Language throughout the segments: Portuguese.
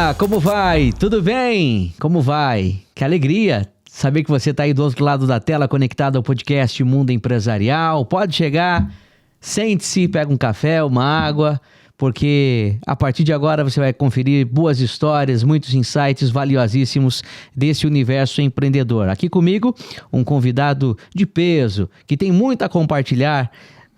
Olá, como vai? Tudo bem? Como vai? Que alegria saber que você está aí do outro lado da tela, conectado ao podcast Mundo Empresarial. Pode chegar, sente-se, pega um café, uma água, porque a partir de agora você vai conferir boas histórias, muitos insights valiosíssimos desse universo empreendedor. Aqui comigo, um convidado de peso, que tem muito a compartilhar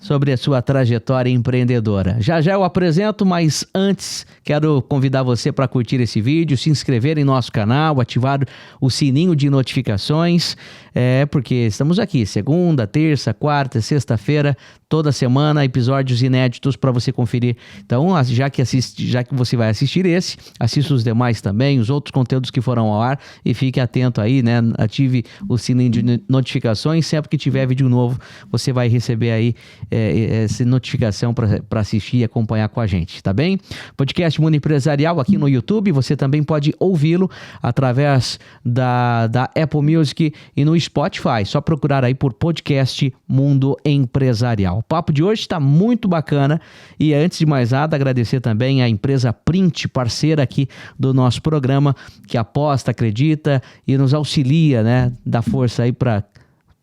sobre a sua trajetória empreendedora. Já eu apresento, mas antes quero convidar você para curtir esse vídeo, se inscrever em nosso canal, ativar o sininho de notificações, porque estamos aqui segunda, terça, quarta, sexta-feira, toda semana, episódios inéditos para você conferir. Então, já que você vai assistir esse, assista os demais também, os outros conteúdos que foram ao ar e fique atento aí, né? Ative o sininho de notificações, sempre que tiver vídeo novo, você vai receber aí essa notificação para assistir e acompanhar com a gente, tá bem? Podcast Mundo Empresarial aqui no YouTube, você também pode ouvi-lo através da Apple Music e no Spotify, só procurar aí por Podcast Mundo Empresarial. O papo de hoje está muito bacana e antes de mais nada agradecer também à empresa Print, parceira aqui do nosso programa, que aposta, acredita e nos auxilia, né? Dá força aí para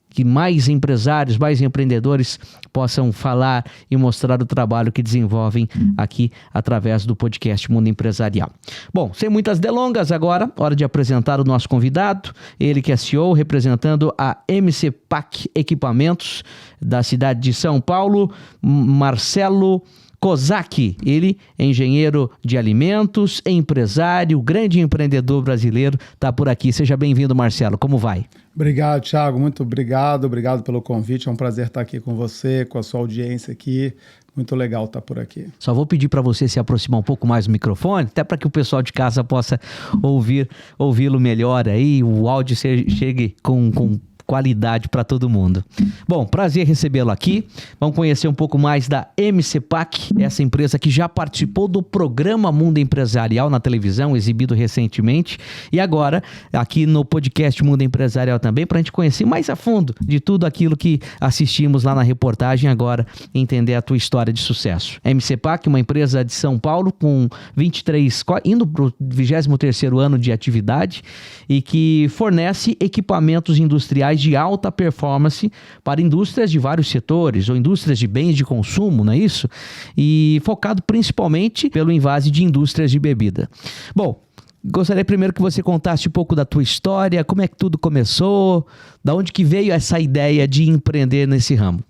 que mais empresários, mais empreendedores possam falar e mostrar o trabalho que desenvolvem aqui através do podcast Mundo Empresarial. Bom, sem muitas delongas agora, hora de apresentar o nosso convidado, ele que é CEO, representando a MC-Pac Equipamentos da cidade de São Paulo, Marcelo Kozak. Ele é engenheiro de alimentos, empresário, grande empreendedor brasileiro, está por aqui. Seja bem-vindo, Marcelo. Como vai? Obrigado, Thiago. Muito obrigado pelo convite. É um prazer estar aqui com você, com a sua audiência aqui. Muito legal estar por aqui. Só vou pedir para você se aproximar um pouco mais do microfone, até para que o pessoal de casa possa ouvi-lo melhor aí, o áudio chegue com qualidade para todo mundo. Bom, prazer recebê-lo aqui. Vamos conhecer um pouco mais da MC-Pac, essa empresa que já participou do programa Mundo Empresarial na televisão, exibido recentemente, e agora aqui no podcast Mundo Empresarial também, para a gente conhecer mais a fundo de tudo aquilo que assistimos lá na reportagem agora, entender a tua história de sucesso. MC-Pac, uma empresa de São Paulo com 23, indo para o 23º ano de atividade e que fornece equipamentos industriais de alta performance para indústrias de vários setores, ou indústrias de bens de consumo, não é isso? E focado principalmente pelo invase de indústrias de bebida. Bom, gostaria primeiro que você contasse um pouco da tua história, como é que tudo começou, da onde que veio essa ideia de empreender nesse ramo?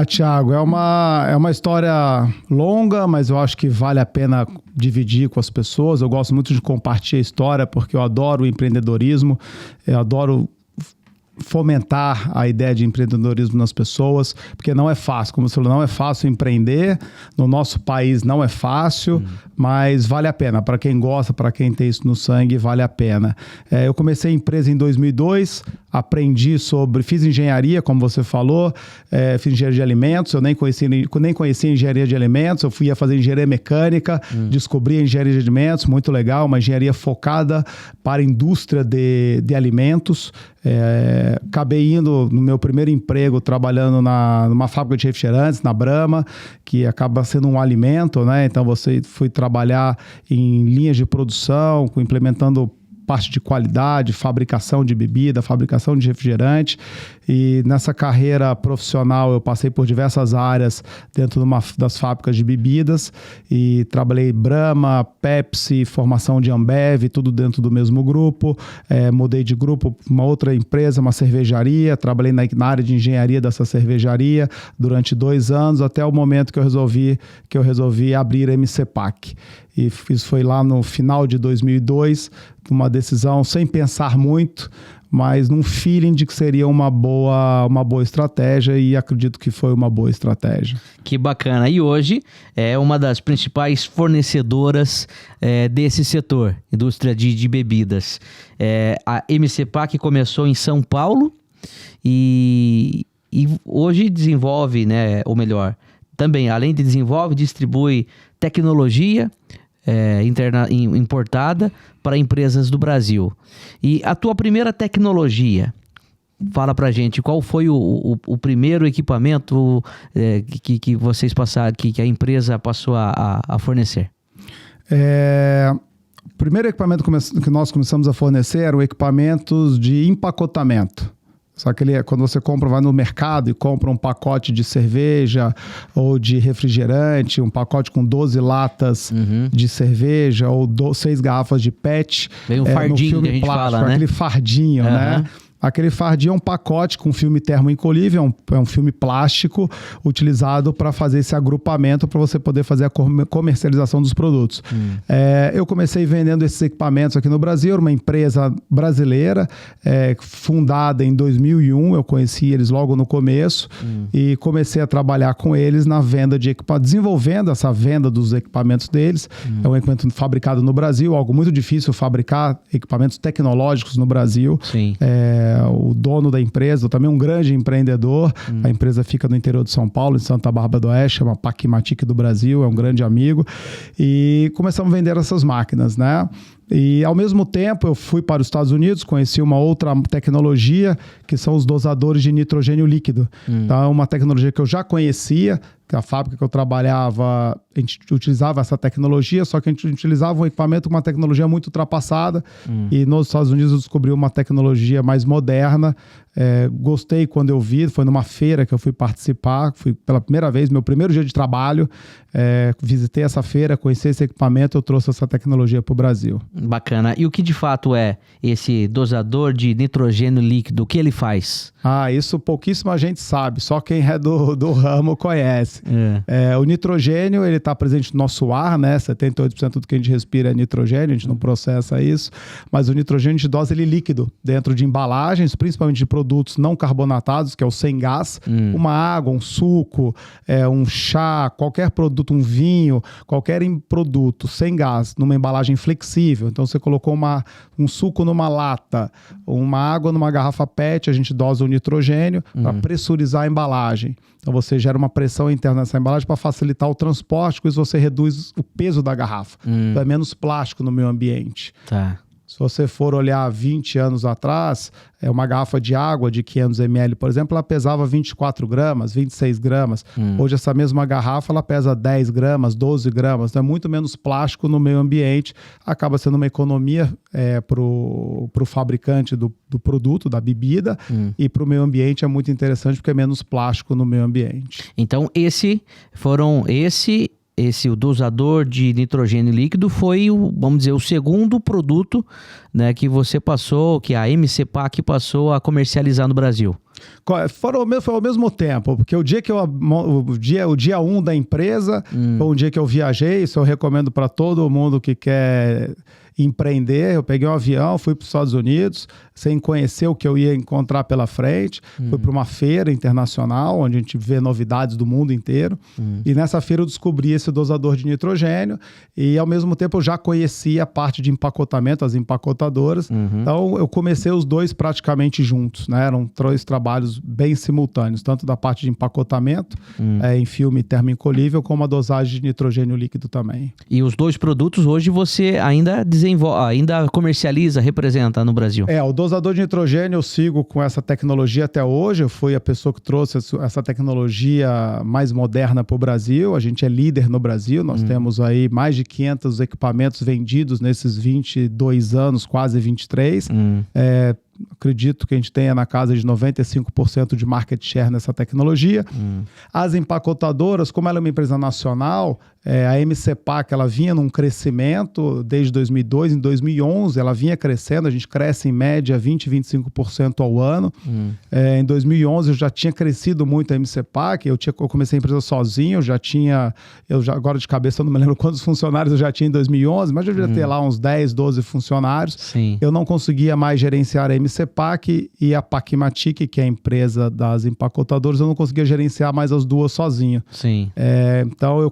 Thiago, é uma história longa, mas eu acho que vale a pena dividir com as pessoas. Eu gosto muito de compartilhar a história porque eu adoro o empreendedorismo, eu adoro fomentar a ideia de empreendedorismo nas pessoas, porque não é fácil, como você falou, não é fácil empreender, no nosso país não é fácil, mas vale a pena, para quem gosta, para quem tem isso no sangue, vale a pena. Eu comecei a empresa em 2002, fiz engenharia, como você falou, fiz engenharia de alimentos, eu nem conhecia engenharia de alimentos, eu fui a fazer engenharia mecânica, descobri a engenharia de alimentos, muito legal, uma engenharia focada para a indústria de alimentos. Acabei indo no meu primeiro emprego trabalhando numa fábrica de refrigerantes, na Brahma, que acaba sendo um alimento, né? Então fui trabalhar em linhas de produção, implementando parte de qualidade, fabricação de bebida, fabricação de refrigerante. E nessa carreira profissional eu passei por diversas áreas dentro das fábricas de bebidas e trabalhei Brahma, Pepsi, formação de Ambev, tudo dentro do mesmo grupo. Mudei de grupo para uma outra empresa, uma cervejaria, trabalhei na área de engenharia dessa cervejaria durante 2 anos, até o momento que eu resolvi abrir a MC-Pac. E isso foi lá no final de 2002, uma decisão sem pensar muito, mas num feeling de que seria uma boa estratégia, e acredito que foi uma boa estratégia. Que bacana. E hoje é uma das principais fornecedoras desse setor, indústria de bebidas. A MC-Pac começou em São Paulo e hoje desenvolve, né, ou melhor, também, além de desenvolve, distribui tecnologia importada para empresas do Brasil. E a tua primeira tecnologia, fala pra gente, qual foi o primeiro equipamento que vocês passaram, que a empresa passou a fornecer? primeiro equipamento que nós começamos a fornecer eram equipamentos de empacotamento. Só que quando você vai no mercado e compra um pacote de cerveja ou de refrigerante, um pacote com 12 latas de cerveja ou 6 garrafas de PET. Vem um fardinho que a gente fala, né? Aquele fardinho, né? Aquele fardinho é um pacote com filme termoincolível, é um filme plástico utilizado para fazer esse agrupamento para você poder fazer a comercialização dos produtos. Eu comecei vendendo esses equipamentos aqui no Brasil, era uma empresa brasileira, fundada em 2001, eu conheci eles logo no começo e comecei a trabalhar com eles na venda de equipamentos, desenvolvendo essa venda dos equipamentos deles. É um equipamento fabricado no Brasil, algo muito difícil fabricar equipamentos tecnológicos no Brasil. Sim. O dono da empresa, também um grande empreendedor. A empresa fica no interior de São Paulo, em Santa Bárbara do Oeste, chama Paquimatic do Brasil, é um grande amigo. E começamos a vender essas máquinas, né? E, ao mesmo tempo, eu fui para os Estados Unidos, conheci uma outra tecnologia, que são os dosadores de nitrogênio líquido. Então, é uma tecnologia que eu já conhecia, que a fábrica que eu trabalhava, a gente utilizava essa tecnologia, só que a gente utilizava um equipamento com uma tecnologia muito ultrapassada. E nos Estados Unidos eu descobri uma tecnologia mais moderna. Gostei quando eu vi, foi numa feira que eu fui participar, fui pela primeira vez, meu primeiro dia de trabalho, visitei essa feira, conheci esse equipamento, eu trouxe essa tecnologia para o Brasil. Bacana. E o que de fato é esse dosador de nitrogênio líquido? O que ele faz? Isso pouquíssima gente sabe, só quem é do ramo conhece. O nitrogênio, ele está presente no nosso ar, né? 78% do que a gente respira é nitrogênio, a gente não processa isso, mas o nitrogênio de dose ele é líquido, dentro de embalagens, principalmente de produtos não carbonatados, que é o sem gás, uma água, um suco, um chá, qualquer produto, um vinho, qualquer produto sem gás, numa embalagem flexível. Então você colocou um suco numa lata, uma água numa garrafa PET, a gente dosa o nitrogênio para pressurizar a embalagem. Então você gera uma pressão interna nessa embalagem para facilitar o transporte, com isso você reduz o peso da garrafa. Então é menos plástico no meio ambiente. Tá. Se você for olhar 20 anos atrás, uma garrafa de água de 500 ml, por exemplo, ela pesava 24 gramas, 26 gramas. Hoje essa mesma garrafa ela pesa 10 gramas, 12 gramas. Então é muito menos plástico no meio ambiente. Acaba sendo uma economia para o fabricante do produto, da bebida. E para o meio ambiente é muito interessante porque é menos plástico no meio ambiente. Então o dosador de nitrogênio líquido foi, vamos dizer, o segundo produto, né, que você passou, que a MC Pac passou a comercializar no Brasil. Foi ao mesmo tempo, porque o dia 1 da empresa foi um dia que eu viajei, isso eu recomendo para todo mundo que quer empreender. Eu peguei um avião, fui para os Estados Unidos, sem conhecer o que eu ia encontrar pela frente. Fui para uma feira internacional, onde a gente vê novidades do mundo inteiro. E nessa feira eu descobri esse dosador de nitrogênio e, ao mesmo tempo, eu já conhecia a parte de empacotamento, as empacotadoras. Então, eu comecei os dois praticamente juntos, né? Eram 3 trabalhos bem simultâneos, tanto da parte de empacotamento, em filme termoencolível, como a dosagem de nitrogênio líquido também. E os dois produtos hoje você ainda ainda comercializa, representa no Brasil? O dosador de nitrogênio eu sigo com essa tecnologia até hoje. Eu fui a pessoa que trouxe essa tecnologia mais moderna para o Brasil. A gente é líder no Brasil. Nós temos aí mais de 500 equipamentos vendidos nesses 22 anos, quase 23. Acredito que a gente tenha na casa de 95% de market share nessa tecnologia. As empacotadoras, como ela é uma empresa nacional, a MC Pac, ela vinha num crescimento desde 2002. Em 2011 ela vinha crescendo, a gente cresce em média 20, 25% ao ano. Em 2011 eu já tinha crescido muito a MC Pac, eu comecei a empresa sozinho, agora de cabeça eu não me lembro quantos funcionários eu já tinha em 2011, mas eu devia ter lá uns 10, 12 funcionários. Sim. Eu não conseguia mais gerenciar a MC Pac e a Paquimatic, que é a empresa das empacotadoras, eu não conseguia gerenciar mais as duas sozinho. Sim. Então eu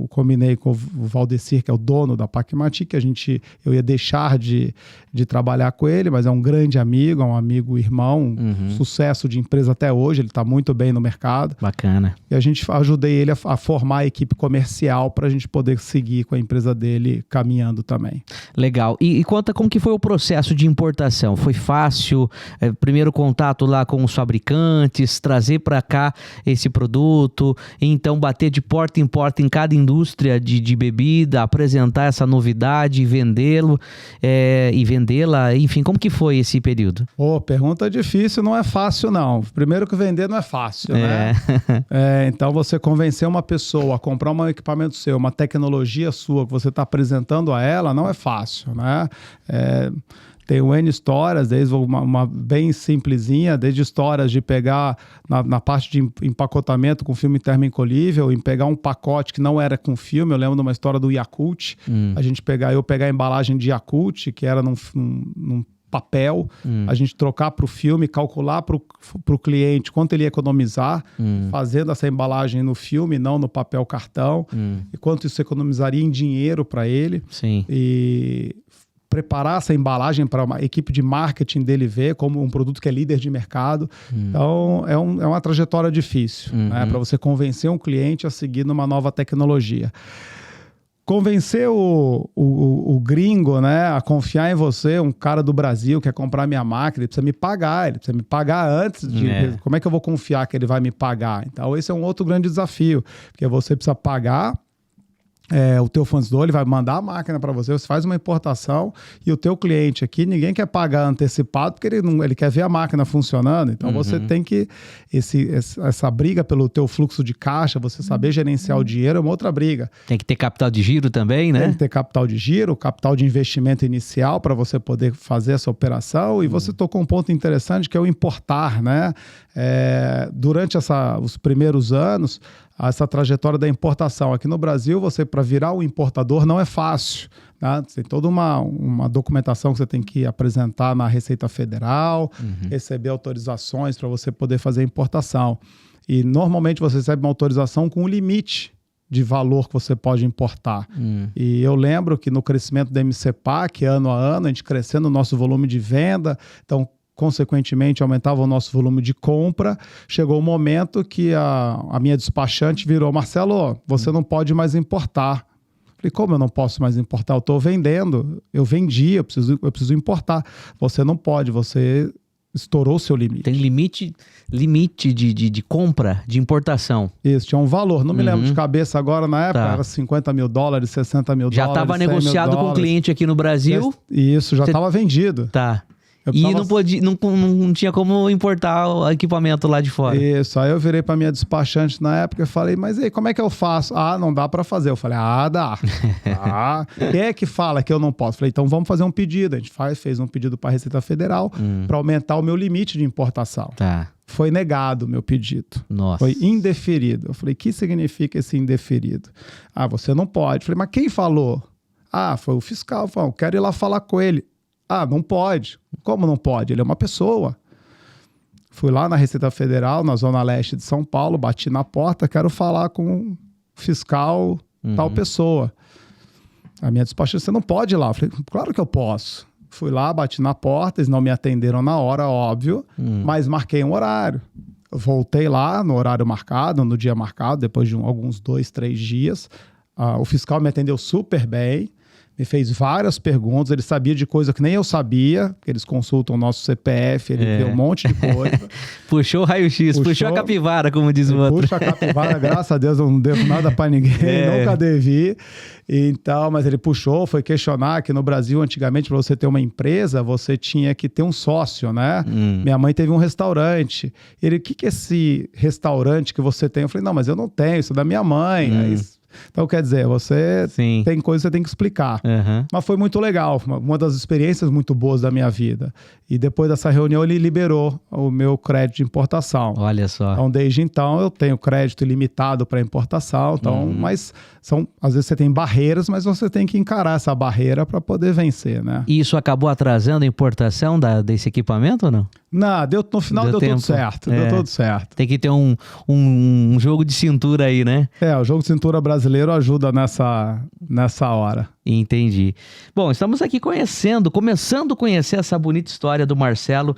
combinei com o Valdecir, que é o dono da Paquimatic, eu ia deixar de trabalhar com ele, mas é um grande amigo, é um amigo irmão, sucesso de empresa até hoje, ele está muito bem no mercado. Bacana. E ajudei ele a formar a equipe comercial para a gente poder seguir com a empresa dele caminhando também. Legal. E conta como que foi o processo de importação? Foi fácil? Primeiro contato lá com os fabricantes, trazer para cá esse produto, e então bater de porta em cada cada indústria de bebida, apresentar essa novidade, vendê-lo e vendê-la, enfim, como que foi esse período? Pergunta difícil, não é fácil não. Primeiro que vender não é fácil, né? Então você convencer uma pessoa a comprar um equipamento seu, uma tecnologia sua que você está apresentando a ela, não é fácil, né? Tenho N histórias, desde uma bem simplesinha, desde histórias de pegar na parte de empacotamento com filme termoencolhível, em pegar um pacote que não era com filme. Eu lembro de uma história do Yakult, eu pegar a embalagem de Yakult, que era num papel, a gente trocar para o filme, calcular para o cliente quanto ele ia economizar, fazendo essa embalagem no filme, não no papel cartão, e quanto isso economizaria em dinheiro para ele. Sim. E preparar essa embalagem para uma equipe de marketing dele ver como um produto que é líder de mercado. Então, é uma trajetória difícil, né, para você convencer um cliente a seguir numa nova tecnologia. Convencer o gringo, né, a confiar em você, um cara do Brasil que quer comprar minha máquina, ele precisa me pagar antes de... Como é que eu vou confiar que ele vai me pagar? Então, esse é um outro grande desafio, porque você precisa pagar o teu fornecedor, ele vai mandar a máquina para você, você faz uma importação e o teu cliente aqui, ninguém quer pagar antecipado porque ele quer ver a máquina funcionando. Então você tem que, essa briga pelo teu fluxo de caixa, você saber gerenciar o dinheiro é uma outra briga. Tem que ter capital de giro também, né? Tem que ter capital de giro, capital de investimento inicial para você poder fazer essa operação. E você tocou um ponto interessante que é o importar, né? Durante os primeiros anos, essa trajetória da importação. Aqui no Brasil, você para virar um importador não é fácil, né? Tem toda uma documentação que você tem que apresentar na Receita Federal, receber autorizações para você poder fazer importação. E normalmente você recebe uma autorização com um limite de valor que você pode importar. E eu lembro que no crescimento da MCPAC, ano a ano, a gente crescendo o nosso volume de venda, então consequentemente aumentava o nosso volume de compra, chegou um momento que a minha despachante virou: Marcelo, você não pode mais importar. Falei: como eu não posso mais importar? Eu estou vendendo, eu vendi, eu preciso importar. Você não pode, você estourou o seu limite. Tem limite de compra, de importação. Isso, tinha um valor, não me lembro de cabeça agora, na época era $50 mil, $60 mil. Já estava negociado com o cliente aqui no Brasil? Isso, já estava vendido. Tá. E não tinha como importar o equipamento lá de fora. Isso, aí eu virei para minha despachante na época e falei: mas aí, como é que eu faço? Não dá para fazer. Eu falei: dá. Quem é que fala que eu não posso? Falei: então vamos fazer um pedido. A gente fez um pedido para a Receita Federal para aumentar o meu limite de importação. Tá. Foi negado o meu pedido. Nossa. Foi indeferido. Eu falei: o que significa esse indeferido? Você não pode. Eu falei: mas quem falou? Foi o fiscal. Falei: eu quero ir lá falar com ele. Não pode. Como não pode? Ele é uma pessoa. Fui lá na Receita Federal, na Zona Leste de São Paulo, bati na porta, quero falar com o fiscal tal pessoa. A minha despachante: você não pode ir lá. Eu falei: claro que eu posso. Fui lá, bati na porta, eles não me atenderam na hora, óbvio, mas marquei um horário. Eu voltei lá no horário marcado, no dia marcado, depois de alguns 2, 3 dias. O fiscal me atendeu super bem. Me fez várias perguntas, ele sabia de coisa que nem eu sabia, eles consultam o nosso CPF, ele vê um monte de coisa. Puxou o raio-x, puxou a capivara, como diz o outro. Puxa a capivara, graças a Deus eu não devo nada pra ninguém, nunca devi. Então, mas ele puxou, foi questionar que no Brasil, antigamente, para você ter uma empresa, você tinha que ter um sócio, né? Minha mãe teve um restaurante. Ele: o que é esse restaurante que você tem? Eu falei: não, mas eu não tenho, isso é da minha mãe. Então, quer dizer, você tem coisa que você tem que explicar. Mas foi muito legal, uma das experiências muito boas da minha vida. E depois dessa reunião, ele liberou o meu crédito de importação. Olha só. Então, desde então, eu tenho crédito ilimitado para importação. Então, mas às vezes você tem barreiras, mas você tem que encarar essa barreira para poder vencer, né? E isso acabou atrasando a importação desse equipamento ou não? Não, no final deu tudo certo. Deu tudo certo. Tem que ter um jogo de cintura aí, né? O jogo de cintura brasileiro ajuda nessa hora. Entendi. Bom, estamos aqui começando a conhecer essa bonita história do Marcelo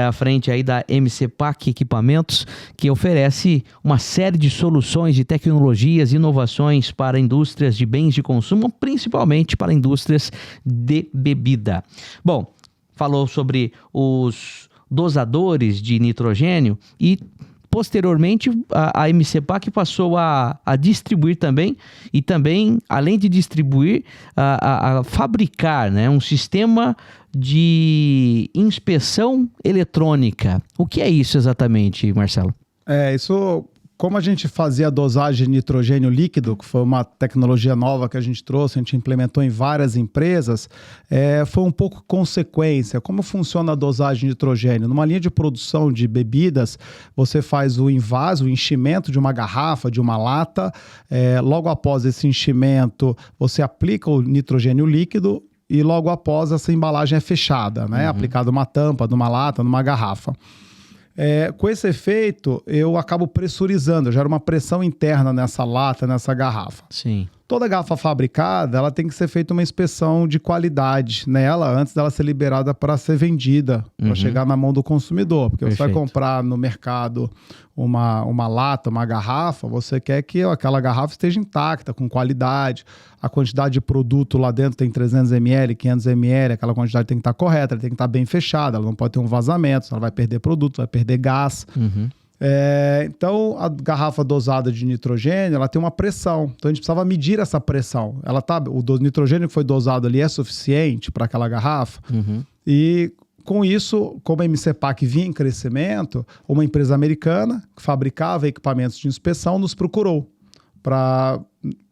à frente aí da MCPAC Equipamentos, que oferece uma série de soluções de tecnologias e inovações para indústrias de bens de consumo, principalmente para indústrias de bebida. Bom, falou sobre os dosadores de nitrogênio e posteriormente, a MCPAC passou a distribuir também, e também, além de distribuir, a fabricar, né, um sistema de inspeção eletrônica. O que é isso exatamente, Marcelo? Isso, como a gente fazia a dosagem de nitrogênio líquido, que foi uma tecnologia nova que a gente trouxe, a gente implementou em várias empresas, foi um pouco consequência. Como funciona a dosagem de nitrogênio? Numa linha de produção de bebidas, você faz o invaso, o enchimento de uma garrafa, de uma lata. Logo após esse enchimento, você aplica o nitrogênio líquido e logo após essa embalagem é fechada, né? Aplicada uma tampa de uma lata, numa garrafa. Com esse efeito, eu acabo pressurizando, eu gero uma pressão interna nessa lata, nessa garrafa. Sim. Toda garrafa fabricada, ela tem que ser feita uma inspeção de qualidade nela antes dela ser liberada para ser vendida, para chegar na mão do consumidor. Porque Perfeito. Você vai comprar no mercado uma lata, uma garrafa, você quer que aquela garrafa esteja intacta, com qualidade. A quantidade de produto lá dentro tem 300 ml, 500 ml, aquela quantidade tem que estar correta, ela tem que estar bem fechada, ela não pode ter um vazamento, senão ela vai perder produto, vai perder gás. Então, a garrafa dosada de nitrogênio, ela tem uma pressão. Então, a gente precisava medir essa pressão. O nitrogênio que foi dosado ali é suficiente para aquela garrafa? E, com isso, como a MCPAC vinha em crescimento, uma empresa americana que fabricava equipamentos de inspeção nos procurou para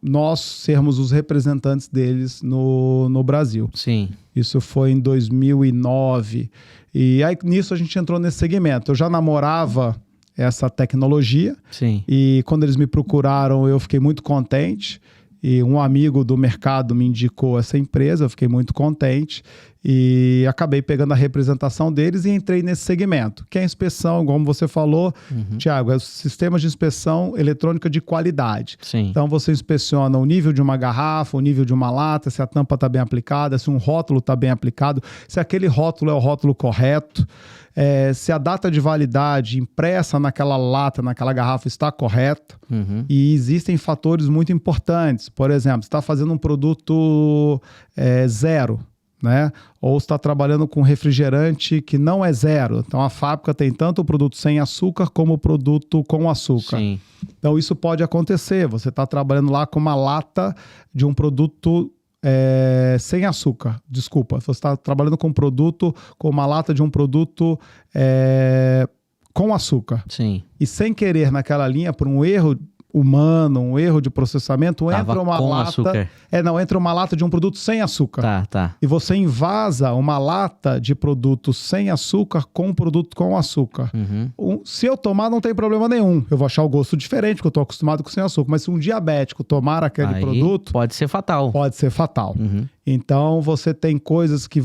nós sermos os representantes deles no Brasil. Sim. Isso foi em 2009. E aí, nisso, a gente entrou nesse segmento. Eu já namorava essa tecnologia. Sim. E quando eles me procuraram, eu fiquei muito contente. E um amigo do mercado me indicou essa empresa, eu fiquei muito contente. E acabei pegando a representação deles e entrei nesse segmento, que é a inspeção, como você falou, Thiago, é o sistema de inspeção eletrônica de qualidade. Sim. Então você inspeciona o nível de uma garrafa, o nível de uma lata, se a tampa está bem aplicada, se um rótulo está bem aplicado, se aquele rótulo é o rótulo correto. Se a data de validade impressa naquela lata, naquela garrafa está correta. E existem fatores muito importantes. Por exemplo, você está fazendo um produto zero, né? Ou está trabalhando com refrigerante que não é zero. Então a fábrica tem tanto o produto sem açúcar como o produto com açúcar. Sim. Então isso pode acontecer. Você está trabalhando lá com uma lata de um produto sem açúcar, desculpa. Você está trabalhando com um produto, com uma lata de um produto com açúcar. Sim. E sem querer naquela linha, por um erro humano, um erro de processamento, entra uma lata. Entra uma lata de um produto sem açúcar. Tá. E você invasa uma lata de produto sem açúcar com um produto com açúcar. Se eu tomar, não tem problema nenhum. Eu vou achar o gosto diferente, porque eu estou acostumado com sem açúcar. Mas se um diabético tomar aquele produto, pode ser fatal. Pode ser fatal. Então você tem coisas que,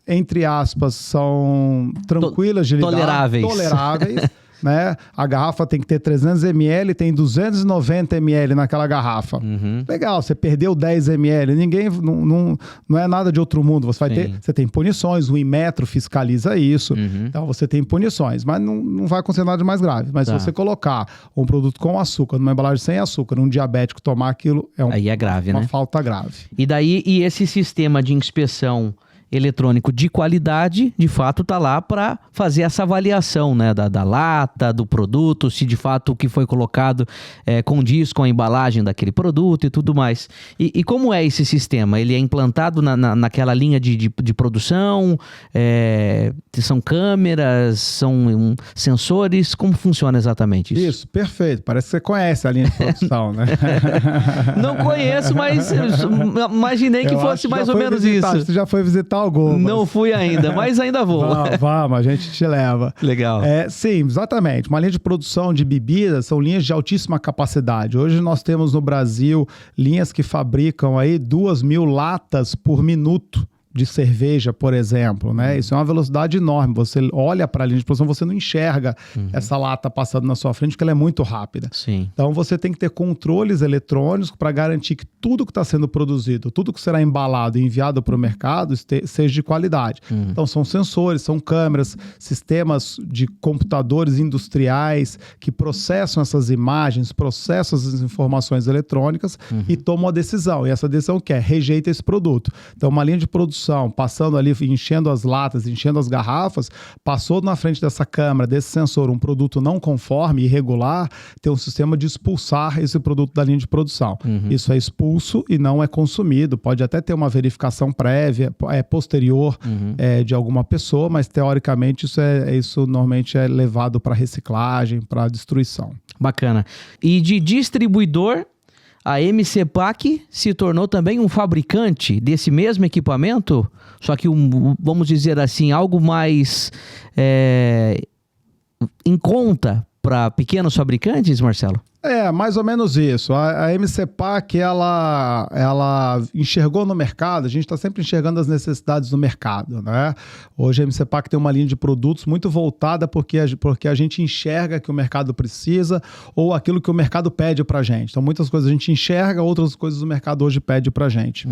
entre aspas, são tranquilas de lidar. Toleráveis. Né? A garrafa tem que ter 300 ml, tem 290 ml naquela garrafa. Legal, você perdeu 10 ml, ninguém, não é nada de outro mundo. Você tem punições, o Inmetro fiscaliza isso, então você tem punições, mas não vai acontecer nada de mais grave. Mas se você colocar um produto com açúcar, numa embalagem sem açúcar, um diabético tomar aquilo, aí é grave, uma né? falta grave. E esse sistema de inspeção eletrônico de qualidade, de fato, está lá para fazer essa avaliação, né, da lata, do produto, se de fato o que foi colocado condiz com a embalagem daquele produto e tudo mais. E como é esse sistema? Ele é implantado naquela linha de produção? São câmeras? São sensores? Como funciona exatamente isso? Isso, perfeito. Parece que você conhece a linha de produção, né? Não conheço, mas imaginei que fosse mais ou menos isso. Você já foi visitar algumas? Não fui ainda, mas ainda vou. Vamos, a gente te leva. Legal. Sim, exatamente. Uma linha de produção de bebidas são linhas de altíssima capacidade. Hoje nós temos no Brasil linhas que fabricam aí 2.000 latas por minuto de cerveja, por exemplo, né? Isso é uma velocidade enorme. Você olha para a linha de produção, você não enxerga essa lata passando na sua frente, porque ela é muito rápida. Sim. Então você tem que ter controles eletrônicos para garantir que tudo que está sendo produzido, tudo que será embalado e enviado para o mercado seja de qualidade. Então são sensores, são câmeras, sistemas de computadores industriais que processam essas imagens, processam essas informações eletrônicas e tomam a decisão. E essa decisão que é rejeita esse produto. Então uma linha de produção produção, passando ali, enchendo as latas, enchendo as garrafas, passou na frente dessa câmera, desse sensor, um produto não conforme, irregular, tem um sistema de expulsar esse produto da linha de produção. Isso é expulso e não é consumido. Pode até ter uma verificação prévia, posterior de alguma pessoa, mas teoricamente isso normalmente é levado para reciclagem, para destruição. Bacana. E de distribuidor, a MC Pac se tornou também um fabricante desse mesmo equipamento, só que, vamos dizer assim, algo mais em conta para pequenos fabricantes, Marcelo? Mais ou menos isso. A MC Pac, ela enxergou no mercado, a gente está sempre enxergando as necessidades do mercado, né? Hoje a MC Pac tem uma linha de produtos muito voltada porque a gente enxerga que o mercado precisa ou aquilo que o mercado pede para a gente. Então muitas coisas a gente enxerga, outras coisas o mercado hoje pede para a gente.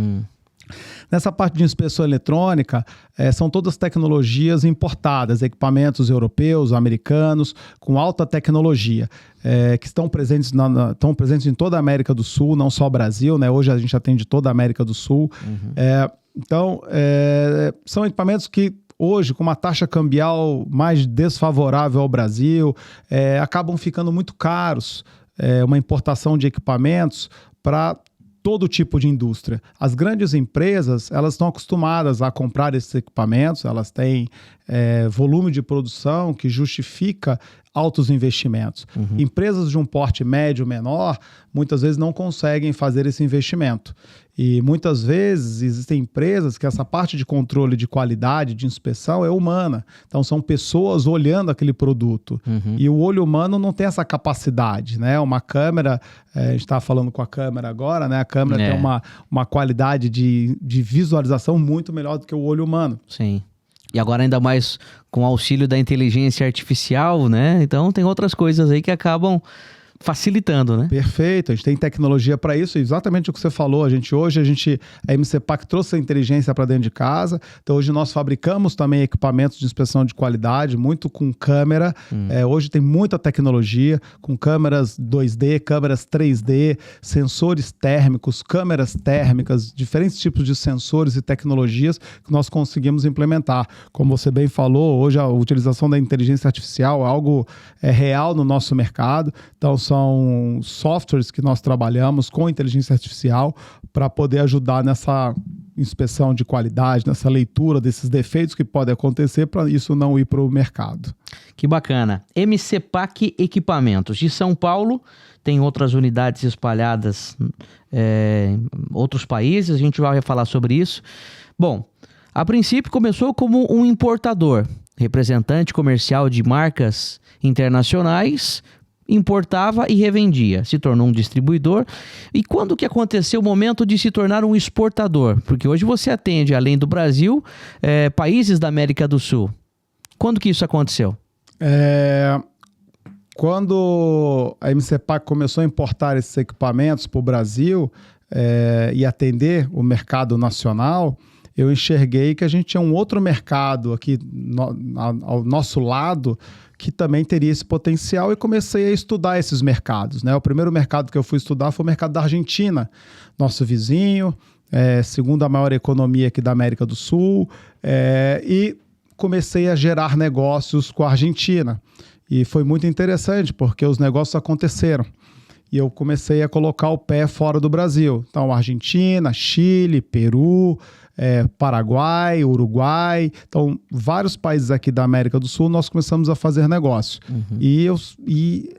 Nessa parte de inspeção eletrônica, são todas tecnologias importadas, equipamentos europeus, americanos, com alta tecnologia, que estão presentes em toda a América do Sul, não só o Brasil, né? Hoje a gente atende toda a América do Sul. Então, são equipamentos que hoje, com uma taxa cambial mais desfavorável ao Brasil, acabam ficando muito caros. Uma importação de equipamentos para todo tipo de indústria. As grandes empresas, elas estão acostumadas a comprar esses equipamentos, elas têm volume de produção que justifica altos investimentos. Empresas de um porte médio menor, muitas vezes não conseguem fazer esse investimento. E muitas vezes existem empresas que essa parte de controle de qualidade, de inspeção, é humana. Então são pessoas olhando aquele produto. E o olho humano não tem essa capacidade, né? Uma câmera, a gente está falando com a câmera agora, né? A câmera tem uma qualidade de visualização muito melhor do que o olho humano. Sim. E agora ainda mais com o auxílio da inteligência artificial, né? Então tem outras coisas aí que acabam facilitando, né? Perfeito, a gente tem tecnologia para isso, exatamente o que você falou. A MC Pac trouxe a inteligência para dentro de casa, então hoje nós fabricamos também equipamentos de inspeção de qualidade, muito com câmera. Hoje tem muita tecnologia, com câmeras 2D, câmeras 3D, sensores térmicos, câmeras térmicas, diferentes tipos de sensores e tecnologias que nós conseguimos implementar. Como você bem falou, hoje a utilização da inteligência artificial é algo real no nosso mercado, então são softwares que nós trabalhamos com inteligência artificial para poder ajudar nessa inspeção de qualidade, nessa leitura desses defeitos que podem acontecer para isso não ir para o mercado. Que bacana. MC Pac Equipamentos de São Paulo, tem outras unidades espalhadas em outros países, a gente vai falar sobre isso. Bom, a princípio começou como um importador, representante comercial de marcas internacionais, importava e revendia, se tornou um distribuidor. E quando que aconteceu o momento de se tornar um exportador? Porque hoje você atende, além do Brasil, países da América do Sul. Quando que isso aconteceu? Quando a MC Pac começou a importar esses equipamentos para o Brasil e atender o mercado nacional, eu enxerguei que a gente tinha um outro mercado aqui ao nosso lado que também teria esse potencial e comecei a estudar esses mercados, né? O primeiro mercado que eu fui estudar foi o mercado da Argentina, nosso vizinho, segunda maior economia aqui da América do Sul, e comecei a gerar negócios com a Argentina. E foi muito interessante porque os negócios aconteceram. E eu comecei a colocar o pé fora do Brasil. Então, Argentina, Chile, Peru, Paraguai, Uruguai. Então, vários países aqui da América do Sul, nós começamos a fazer negócio. E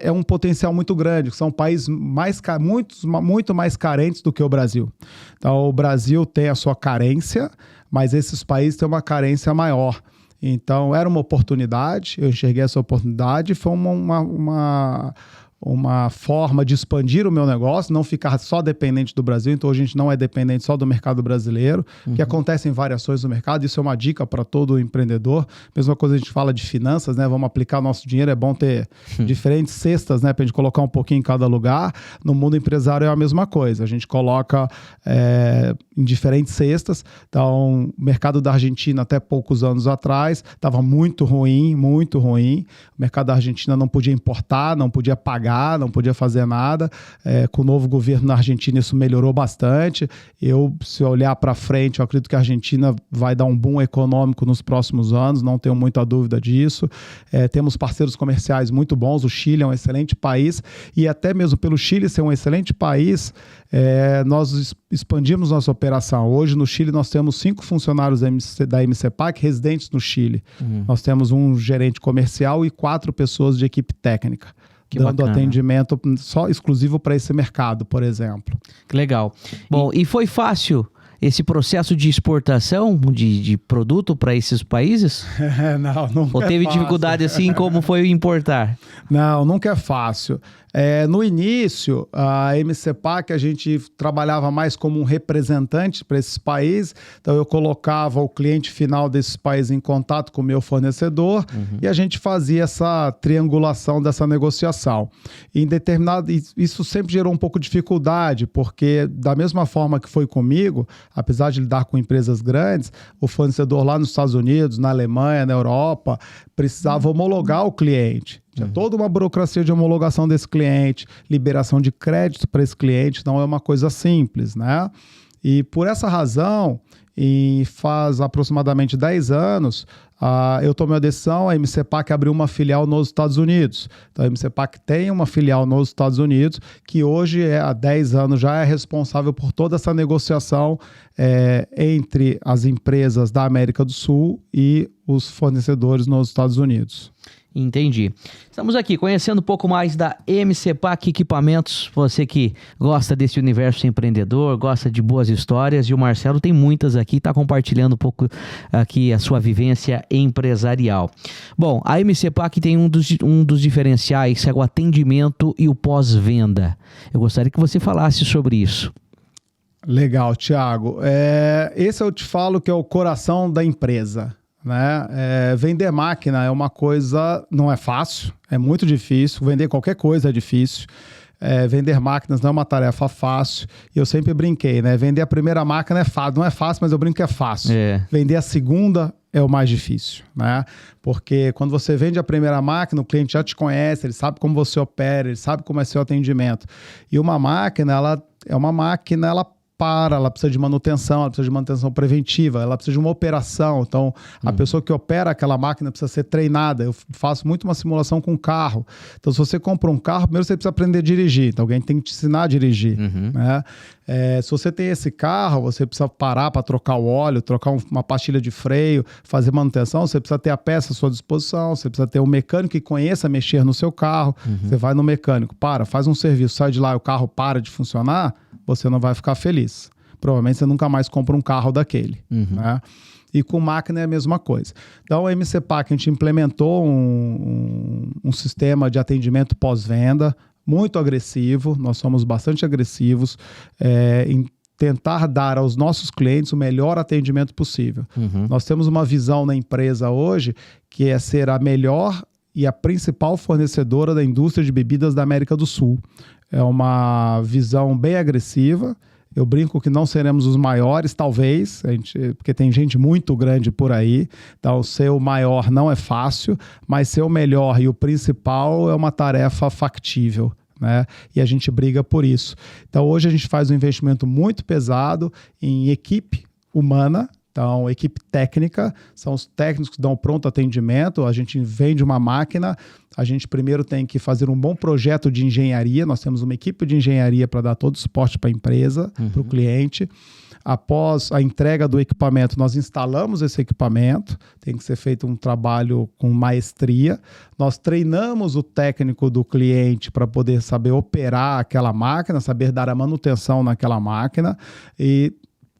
é um potencial muito grande. São países muito mais carentes do que o Brasil. Então, o Brasil tem a sua carência, mas esses países têm uma carência maior. Então, era uma oportunidade, eu enxerguei essa oportunidade, foi uma forma de expandir o meu negócio, não ficar só dependente do Brasil. Então, a gente não é dependente só do mercado brasileiro, que acontecem variações no mercado. Isso é uma dica para todo empreendedor. Mesma coisa a gente fala de finanças, né? Vamos aplicar o nosso dinheiro, é bom ter diferentes cestas, né? Para a gente colocar um pouquinho em cada lugar. No mundo empresário é a mesma coisa. A gente coloca em diferentes cestas. Então, o mercado da Argentina, até poucos anos atrás, estava muito ruim, muito ruim. O mercado da Argentina não podia importar, não podia pagar pagar, não podia fazer nada. Com o novo governo na Argentina isso melhorou bastante. Se eu olhar para frente, eu acredito que a Argentina vai dar um boom econômico nos próximos anos, não tenho muita dúvida disso. Temos parceiros comerciais muito bons, o Chile é um excelente país, e até mesmo pelo Chile ser um excelente país, nós expandimos nossa operação. Hoje no Chile nós temos 5 funcionários da MCPAC residentes no Chile. Nós temos um gerente comercial e 4 pessoas de equipe técnica, dando bacana. Atendimento só exclusivo para esse mercado, por exemplo. Que legal. Bom, e foi fácil esse processo de exportação de produto para esses países? Não, nunca. Ou teve dificuldade assim como foi importar? Não, nunca é fácil. No início, a MCPAC, a gente trabalhava mais como um representante para esses países, então eu colocava o cliente final desses países em contato com o meu fornecedor e a gente fazia essa triangulação dessa negociação. Isso sempre gerou um pouco de dificuldade, porque da mesma forma que foi comigo, apesar de lidar com empresas grandes, o fornecedor lá nos Estados Unidos, na Alemanha, na Europa, precisava homologar o cliente. Tinha toda uma burocracia de homologação desse cliente, liberação de crédito para esse cliente, não é uma coisa simples, né? E por essa razão, faz aproximadamente 10 anos, eu tomei a decisão, a MCPAC abriu uma filial nos Estados Unidos. Então a MCPAC tem uma filial nos Estados Unidos, que hoje, há 10 anos, já é responsável por toda essa negociação entre as empresas da América do Sul e os fornecedores nos Estados Unidos. Entendi. Estamos aqui conhecendo um pouco mais da MCPAC Equipamentos. Você que gosta desse universo empreendedor, gosta de boas histórias, e o Marcelo tem muitas aqui, está compartilhando um pouco aqui a sua vivência empresarial. Bom, a MCPAC tem um dos diferenciais, é o atendimento e o pós-venda. Eu gostaria que você falasse sobre isso. Legal, Thiago. Esse eu te falo que é o coração da empresa. Né? Vender máquina é uma coisa, não é fácil, é muito difícil. Vender qualquer coisa é difícil. Vender máquinas não é uma tarefa fácil. E eu sempre brinquei, né? Vender a primeira máquina é fácil, não é fácil, mas eu brinco que é fácil. Vender a segunda é o mais difícil, né? Porque quando você vende a primeira máquina, o cliente já te conhece, ele sabe como você opera, ele sabe como é seu atendimento. E uma máquina, ela é uma máquina, ela precisa de manutenção, ela precisa de manutenção preventiva, ela precisa de uma operação. Então, a pessoa que opera aquela máquina precisa ser treinada. Eu faço muito uma simulação com carro. Então, se você compra um carro, primeiro você precisa aprender a dirigir. Então, alguém tem que te ensinar a dirigir. Né? Se você tem esse carro, você precisa parar para trocar o óleo, trocar uma pastilha de freio, fazer manutenção, você precisa ter a peça à sua disposição, você precisa ter um mecânico que conheça mexer no seu carro. Você vai no mecânico, faz um serviço, sai de lá e o carro para de funcionar, você não vai ficar feliz. Provavelmente você nunca mais compra um carro daquele. Né? E com máquina é a mesma coisa. Então, a MCPAC, a gente implementou um sistema de atendimento pós-venda muito agressivo. Nós somos bastante agressivos em tentar dar aos nossos clientes o melhor atendimento possível. Nós temos uma visão na empresa hoje que é ser a melhor e a principal fornecedora da indústria de bebidas da América do Sul. É uma visão bem agressiva. Eu brinco que não seremos os maiores, talvez, porque tem gente muito grande por aí. Então, ser o maior não é fácil, mas ser o melhor e o principal é uma tarefa factível. Né? E a gente briga por isso. Então, hoje a gente faz um investimento muito pesado em equipe humana. Então, equipe técnica, são os técnicos que dão pronto atendimento. A gente vende uma máquina, a gente primeiro tem que fazer um bom projeto de engenharia. Nós temos uma equipe de engenharia para dar todo o suporte para a empresa, para o cliente. Após a entrega do equipamento, nós instalamos esse equipamento. Tem que ser feito um trabalho com maestria. Nós treinamos o técnico do cliente para poder saber operar aquela máquina, saber dar a manutenção naquela máquina. E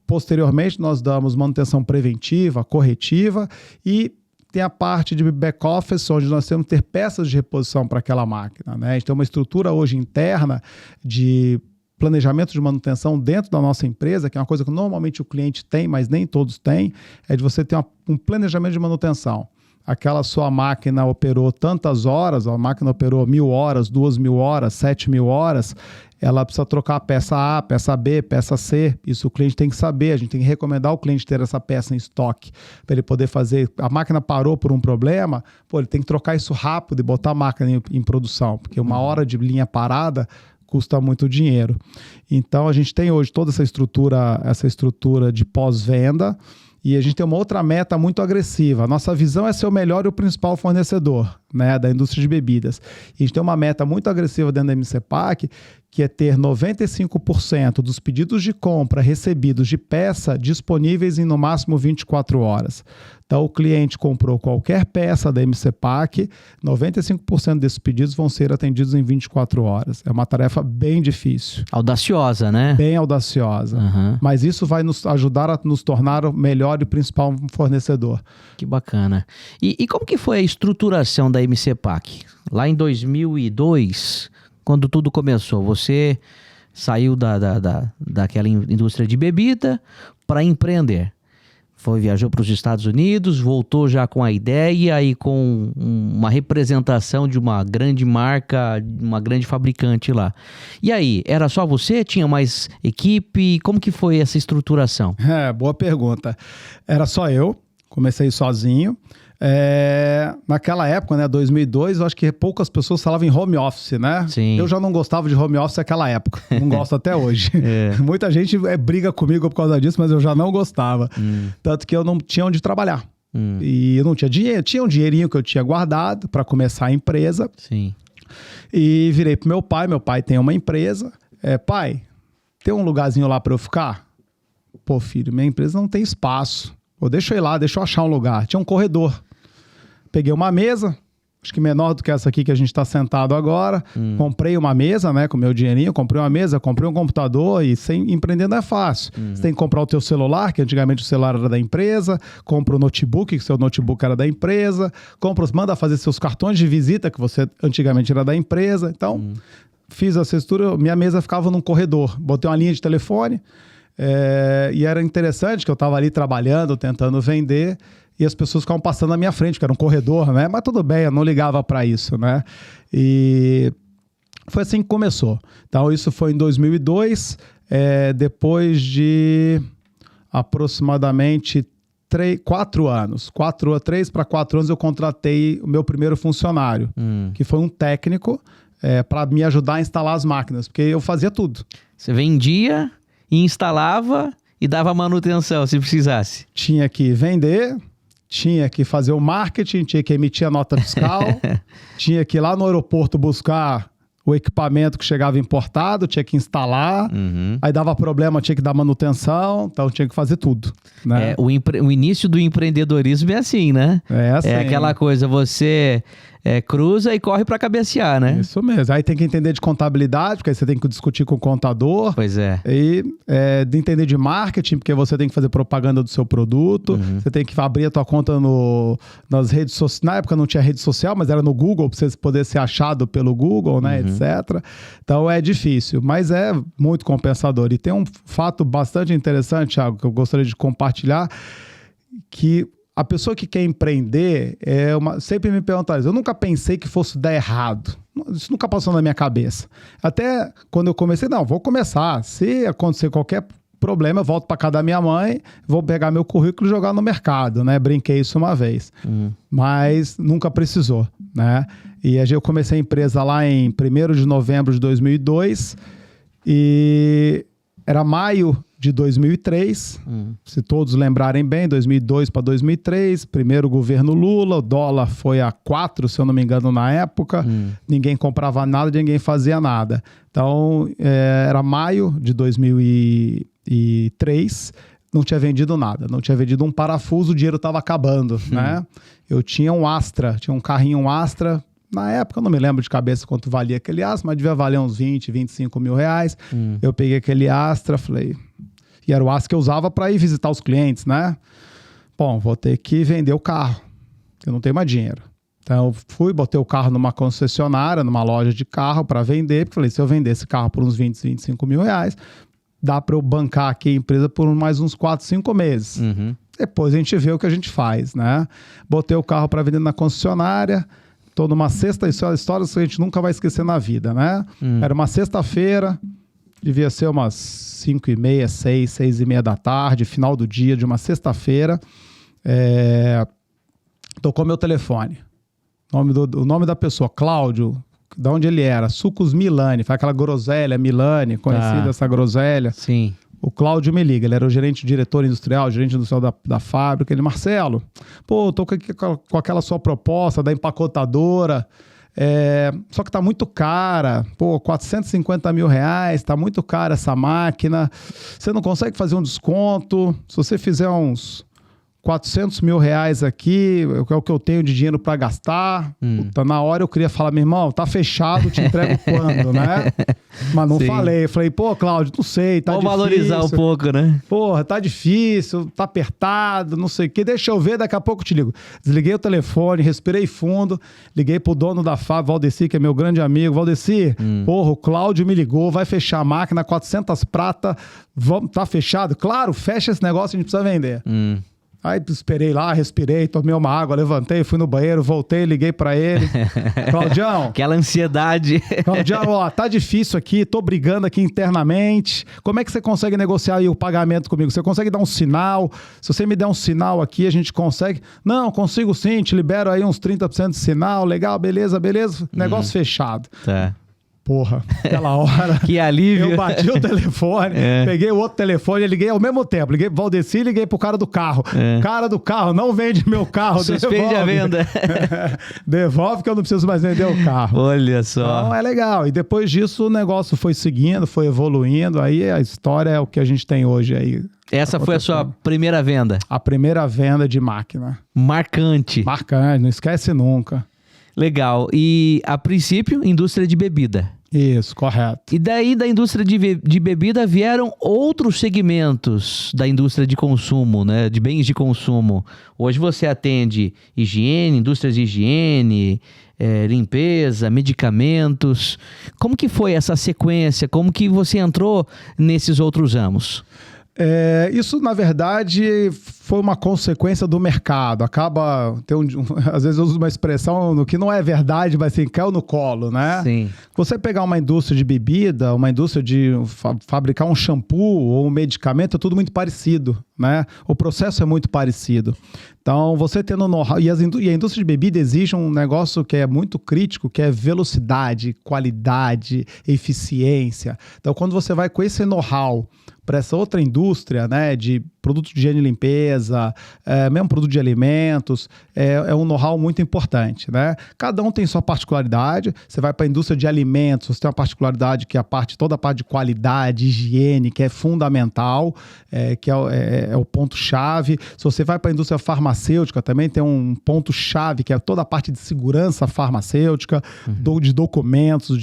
posteriormente, nós damos manutenção preventiva, corretiva, e tem a parte de back-office, onde nós temos que ter peças de reposição para aquela máquina. Né? A gente tem uma estrutura hoje interna de planejamento de manutenção dentro da nossa empresa, que é uma coisa que normalmente o cliente tem, mas nem todos têm, é de você ter um planejamento de manutenção. aquela sua máquina operou tantas horas, a máquina operou 1.000 horas, 2.000 horas, 7.000 horas, ela precisa trocar a peça A, peça B, peça C. Isso o cliente tem que saber. A gente tem que recomendar o cliente ter essa peça em estoque para ele poder fazer. A máquina parou por um problema, ele tem que trocar isso rápido e botar a máquina em produção, porque uma hora de linha parada custa muito dinheiro. Então a gente tem hoje toda essa estrutura de pós-venda. E a gente tem uma outra meta muito agressiva. A nossa visão é ser o melhor e o principal fornecedor, né, da indústria de bebidas. E a gente tem uma meta muito agressiva dentro da MCPAC, que é ter 95% dos pedidos de compra recebidos de peça disponíveis em no máximo 24 horas. Então, o cliente comprou qualquer peça da MCPAC, 95% desses pedidos vão ser atendidos em 24 horas. É uma tarefa bem difícil. Audaciosa, né? Bem audaciosa. Mas isso vai nos ajudar a nos tornar o melhor e principal fornecedor. Que bacana. E como que foi a estruturação da MCPAC? Lá em 2002, quando tudo começou, você saiu daquela indústria de bebida para empreender. Viajou para os Estados Unidos, voltou já com a ideia e com uma representação de uma grande marca, uma grande fabricante lá. E aí, era só você? Tinha mais equipe? Como que foi essa estruturação? Boa pergunta. Era só eu, comecei sozinho. Naquela época, né, 2002, eu acho que poucas pessoas falavam em home office, né? Sim. Eu já não gostava de home office naquela época, não gosto até hoje. Muita gente briga comigo por causa disso, mas eu já não gostava. Tanto que eu não tinha onde trabalhar. E eu não tinha dinheiro, tinha um dinheirinho que eu tinha guardado para começar a empresa. Sim. E virei pro meu pai tem uma empresa. Pai, tem um lugarzinho lá para eu ficar? Pô, filho, minha empresa não tem espaço. Deixa eu ir lá, deixa eu achar um lugar. Tinha um corredor. Peguei uma mesa, acho que menor do que essa aqui que a gente está sentado agora. Comprei uma mesa, né, com meu dinheirinho. Comprei uma mesa, comprei um computador e sem empreender não é fácil. Você tem que comprar o teu celular, que antigamente o celular era da empresa. Compra o notebook, que seu notebook era da empresa. Manda fazer seus cartões de visita, que você antigamente era da empresa. Então, fiz essa estrutura. Minha mesa ficava num corredor. Botei uma linha de telefone. E era interessante que eu estava ali trabalhando, tentando vender. E as pessoas ficavam passando na minha frente, que era um corredor, né? Mas tudo bem, eu não ligava para isso, né? E foi assim que começou. Então, isso foi em 2002. Depois de aproximadamente 4 anos. 3 para 4 anos eu contratei o meu primeiro funcionário, que foi um técnico para me ajudar a instalar as máquinas, porque eu fazia tudo. Você vendia e instalava e dava manutenção, se precisasse. Tinha que vender, tinha que fazer o marketing, tinha que emitir a nota fiscal, tinha que ir lá no aeroporto buscar o equipamento que chegava importado, tinha que instalar, aí dava problema, tinha que dar manutenção, então tinha que fazer tudo. Né? O início do empreendedorismo é assim, né? Assim. É aquela coisa, você cruza e corre para cabecear, né? Isso mesmo. Aí tem que entender de contabilidade, porque aí você tem que discutir com o contador. Pois é. E de entender de marketing, porque você tem que fazer propaganda do seu produto. Você tem que abrir a tua conta nas redes sociais. Na época não tinha rede social, mas era no Google, para você poder ser achado pelo Google, né, etc. Então é difícil, mas é muito compensador. E tem um fato bastante interessante, Thiago, que eu gostaria de compartilhar, que a pessoa que quer empreender sempre me pergunta isso. Eu nunca pensei que fosse dar errado. Isso nunca passou na minha cabeça. Até quando eu comecei, vou começar. Se acontecer qualquer problema, eu volto para casa da minha mãe, vou pegar meu currículo e jogar no mercado, né? Brinquei isso uma vez. Mas nunca precisou, né? E eu comecei a empresa lá em 1º de novembro de 2002 e era maio de 2003, se todos lembrarem bem, 2002 para 2003, primeiro governo Lula, o dólar foi a 4, se eu não me engano, na época, ninguém comprava nada, ninguém fazia nada. Então, era maio de 2003, não tinha vendido nada, não tinha vendido um parafuso, o dinheiro estava acabando, né? Eu tinha um Astra, tinha um carrinho Astra. Na época, eu não me lembro de cabeça quanto valia aquele Astra, mas devia valer uns 20, 25 mil reais. Eu peguei aquele Astra, falei... E era o Astra que eu usava para ir visitar os clientes, né? Bom, vou ter que vender o carro. Eu não tenho mais dinheiro. Então, eu fui, botei o carro numa concessionária, numa loja de carro para vender. Falei, se eu vender esse carro por uns 20, 25 mil reais, dá para eu bancar aqui a empresa por mais uns 4, 5 meses. depois a gente vê o que a gente faz, né? Botei o carro para vender na concessionária, tô numa sexta história que a gente nunca vai esquecer na vida, né? Era uma sexta-feira, devia ser umas 5h30, 6h30 da tarde, final do dia de uma sexta-feira. Tocou meu telefone. O nome da pessoa, Cláudio, de onde ele era? Sucos Milani, foi aquela groselha Milani, conhecida essa groselha. Sim. O Cláudio me liga, ele era o diretor industrial, gerente industrial da fábrica. Ele, Marcelo, pô, tô com aquela sua proposta da empacotadora, só que tá muito cara, pô, 450 mil reais, tá muito cara essa máquina, você não consegue fazer um desconto? Se você fizer uns 400 mil reais aqui, é o que eu tenho de dinheiro para gastar. Puta, na hora eu queria falar, meu irmão, tá fechado, te entrego quando, né? Mas não falei. Falei, pô, Cláudio, não sei, tá difícil. Vou valorizar um pouco, né? Porra, tá difícil, tá apertado, não sei o que. Deixa eu ver, daqui a pouco eu te ligo. Desliguei o telefone, respirei fundo, liguei pro dono da fábrica, Valdeci, que é meu grande amigo. Valdeci, porra, o Cláudio me ligou, vai fechar a máquina, 400 prata, tá fechado? Claro, fecha esse negócio, a gente precisa vender. Aí esperei lá, respirei, tomei uma água, levantei, fui no banheiro, voltei, liguei pra ele. Claudião. Aquela ansiedade. Claudião, ó, tá difícil aqui, tô brigando aqui internamente. Como é que você consegue negociar aí o pagamento comigo? Você consegue dar um sinal? Se você me der um sinal aqui, a gente consegue? Não, consigo sim, te libero aí uns 30% de sinal, legal, beleza. Negócio fechado. Tá. Porra, aquela hora. Que alívio. Eu bati o telefone, peguei o outro telefone, liguei ao mesmo tempo. Liguei pro Valdeci e liguei pro cara do carro. Cara do carro, não vende meu carro. Suspende a venda. Devolve que eu não preciso mais vender o carro. Olha só. Então é legal. E depois disso o negócio foi seguindo, foi evoluindo. Aí a história é o que a gente tem hoje aí. Essa foi a sua primeira venda? A primeira venda de máquina. Marcante. Marcante, não esquece nunca. Legal. E, a princípio, indústria de bebida. Isso, correto. E daí, da indústria de bebida, vieram outros segmentos da indústria de consumo, né? De bens de consumo. Hoje você atende higiene, indústrias de higiene, limpeza, medicamentos. Como que foi essa sequência? Como que você entrou nesses outros ramos? Isso, na verdade, foi uma consequência do mercado. Acaba, às vezes eu uso uma expressão no que não é verdade, mas assim, caiu no colo, né? Sim. Você pegar uma indústria de bebida, uma indústria de fabricar um shampoo ou um medicamento, é tudo muito parecido, né? O processo é muito parecido. Então, você tendo know-how... E a indústria de bebida exige um negócio que é muito crítico, que é velocidade, qualidade, eficiência. Então, quando você vai com esse know-how para essa outra indústria, né, de produtos de higiene e limpeza, mesmo produto de alimentos, é um know-how muito importante, né? Cada um tem sua particularidade. Você vai para a indústria de alimentos, você tem uma particularidade que é toda a parte de qualidade, higiene, que é fundamental, que é o ponto-chave. Se você vai para a indústria farmacêutica, também tem um ponto-chave, que é toda a parte de segurança farmacêutica, de documentos,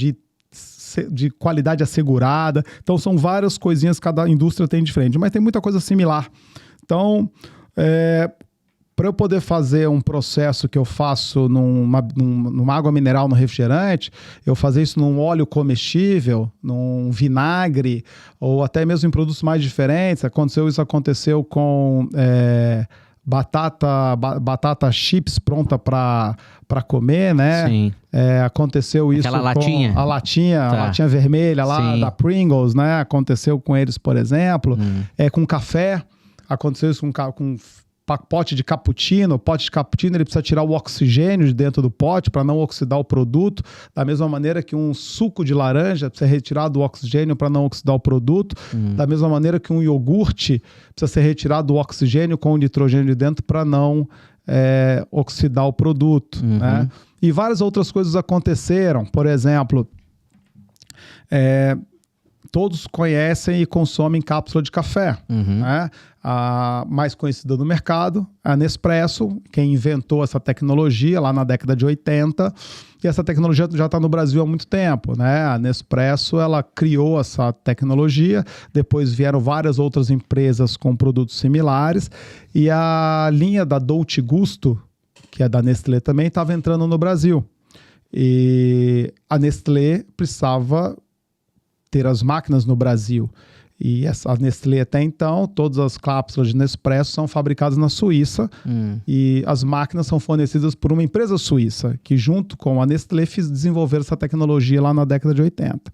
de qualidade assegurada. Então, são várias coisinhas que cada indústria tem diferente, mas tem muita coisa similar. Então, para eu poder fazer um processo que eu faço numa água mineral, no refrigerante, eu fazer isso num óleo comestível, num vinagre, ou até mesmo em produtos mais diferentes. Isso aconteceu com batata chips pronta para comer, né? Sim. Aconteceu isso Aquela latinha. A latinha vermelha lá. Sim. Da Pringles, né? Aconteceu com eles, por exemplo. Com café, aconteceu isso com pote de cappuccino. O pote de cappuccino, ele precisa tirar o oxigênio de dentro do pote para não oxidar o produto, da mesma maneira que um suco de laranja precisa retirar do oxigênio para não oxidar o produto, da mesma maneira que um iogurte precisa ser retirado do oxigênio com o nitrogênio de dentro para não oxidar o produto, né? E várias outras coisas aconteceram. Por exemplo, todos conhecem e consomem cápsula de café, né? A mais conhecida do mercado, a Nespresso, quem inventou essa tecnologia lá na década de 80, e essa tecnologia já está no Brasil há muito tempo, né? A Nespresso, ela criou essa tecnologia, depois vieram várias outras empresas com produtos similares, e a linha da Dolce Gusto, que é da Nestlé também, estava entrando no Brasil. E a Nestlé precisava ter as máquinas no Brasil. E a Nestlé até então, todas as cápsulas de Nespresso são fabricadas na Suíça e as máquinas são fornecidas por uma empresa suíça que junto com a Nestlé desenvolveram essa tecnologia lá na década de 80.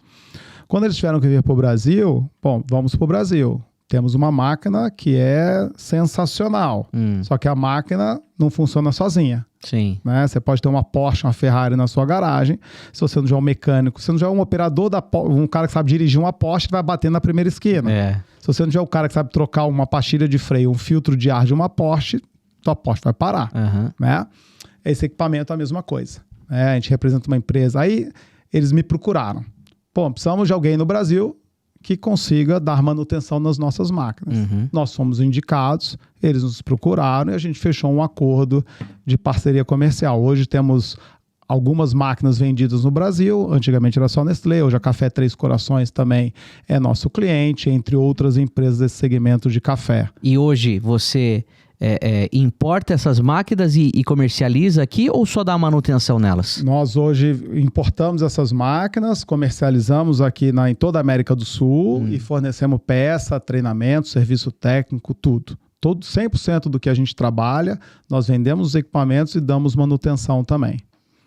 Quando eles tiveram que vir para o Brasil, vamos para o Brasil. Temos uma máquina que é sensacional, só que a máquina não funciona sozinha. Sim. Né? Você pode ter uma Porsche, uma Ferrari na sua garagem, se você não tiver um mecânico, se não tiver um operador, um cara que sabe dirigir uma Porsche, vai bater na primeira esquina. Se você não tiver um cara que sabe trocar uma pastilha de freio, um filtro de ar de uma Porsche, tua Porsche vai parar. Né? Esse equipamento é a mesma coisa. A gente representa uma empresa. Aí eles me procuraram. Precisamos de alguém no Brasil que consiga dar manutenção nas nossas máquinas. Nós fomos indicados, eles nos procuraram e a gente fechou um acordo de parceria comercial. Hoje temos algumas máquinas vendidas no Brasil, antigamente era só Nestlé, hoje a Café Três Corações também é nosso cliente, entre outras empresas desse segmento de café. E hoje você importa essas máquinas e comercializa aqui ou só dá manutenção nelas? Nós hoje importamos essas máquinas, comercializamos aqui em toda a América do Sul e fornecemos peça, treinamento, serviço técnico, tudo. 100% do que a gente trabalha, nós vendemos os equipamentos e damos manutenção também.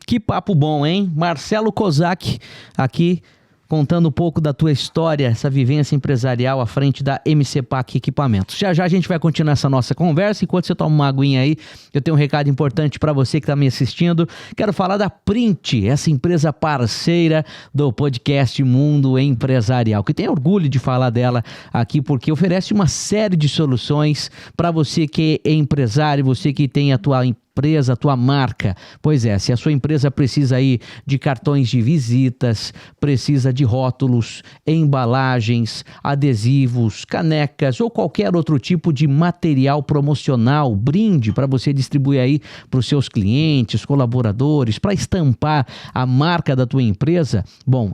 Que papo bom, hein? Marcelo Kozak aqui contando um pouco da tua história, essa vivência empresarial à frente da MCPAC Equipamentos. Já já a gente vai continuar essa nossa conversa. Enquanto você toma uma aguinha aí, eu tenho um recado importante para você que está me assistindo. Quero falar da Print, essa empresa parceira do podcast Mundo Empresarial, que tem orgulho de falar dela aqui, porque oferece uma série de soluções para você que é empresário, você que tem a tua empresa, a tua marca. Pois é, se a sua empresa precisa aí de cartões de visitas, precisa de rótulos, embalagens, adesivos, canecas ou qualquer outro tipo de material promocional, brinde para você distribuir aí para os seus clientes, colaboradores, para estampar a marca da tua empresa,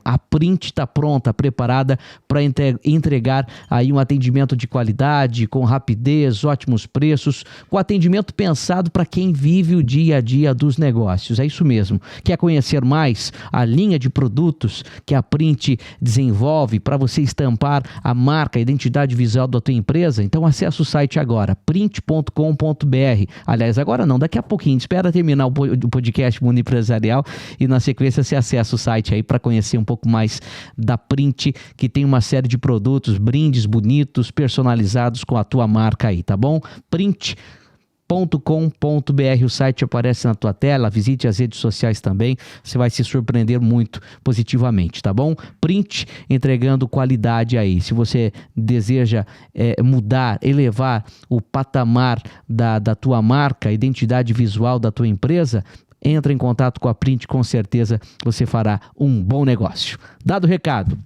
a Print está pronta, preparada para entregar aí um atendimento de qualidade, com rapidez, ótimos preços, com atendimento pensado para quem vive o dia a dia dos negócios. É isso mesmo. Quer conhecer mais a linha de produtos que a Print desenvolve para você estampar a marca, a identidade visual da tua empresa? Então acesse o site agora, print.com.br. Aliás, agora não, daqui a pouquinho. Espera terminar o podcast Mundo Empresarial e na sequência você acessa o site aí para conhecer um pouco mais da Print, que tem uma série de produtos, brindes bonitos, personalizados com a tua marca aí, tá bom? Print.com.br, o site aparece na tua tela, visite as redes sociais também, você vai se surpreender muito positivamente, tá bom? Print entregando qualidade aí. Se você deseja mudar, elevar o patamar da tua marca, a identidade visual da tua empresa, entra em contato com a Print, com certeza você fará um bom negócio. Dado o recado,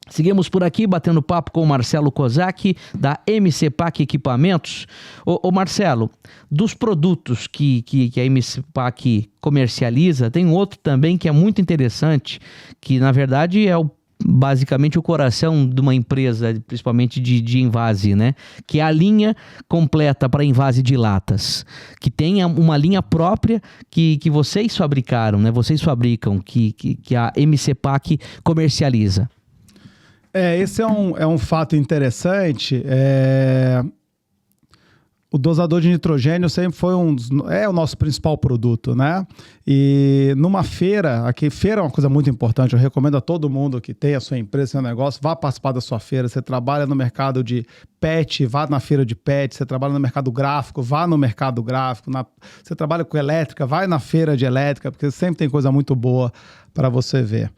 seguimos por aqui batendo papo com o Marcelo Kozak, da MCPAC Equipamentos. Ô Marcelo, dos produtos que a MCPAC comercializa, tem outro também que é muito interessante, que na verdade é basicamente o coração de uma empresa, principalmente de envase, né? Que é a linha completa para envase de latas, que tem uma linha própria que vocês fabricaram, né? Vocês fabricam, que a MCPAC comercializa. Esse é um fato interessante. O dosador de nitrogênio sempre foi o nosso principal produto, né? E numa feira, feira é uma coisa muito importante, eu recomendo a todo mundo que tem a sua empresa, seu negócio, vá participar da sua feira. Você trabalha no mercado de pet, vá na feira de pet. Você trabalha no mercado gráfico, vá no mercado gráfico. Você trabalha com elétrica, vai na feira de elétrica, porque sempre tem coisa muito boa para você ver.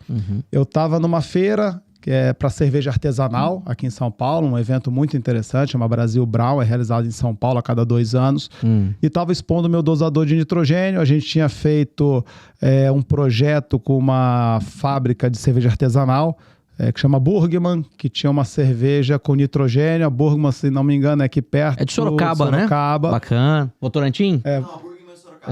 Eu estava numa feira que é para cerveja artesanal aqui em São Paulo, um evento muito interessante, chama Brasil Brown, é realizado em São Paulo a cada 2 anos, e estava expondo o meu dosador de nitrogênio. A gente tinha feito um projeto com uma fábrica de cerveja artesanal, que chama Burgman, que tinha uma cerveja com nitrogênio. A Burgman, se não me engano, é aqui perto. É de Sorocaba, né? Bacana. Votorantim? É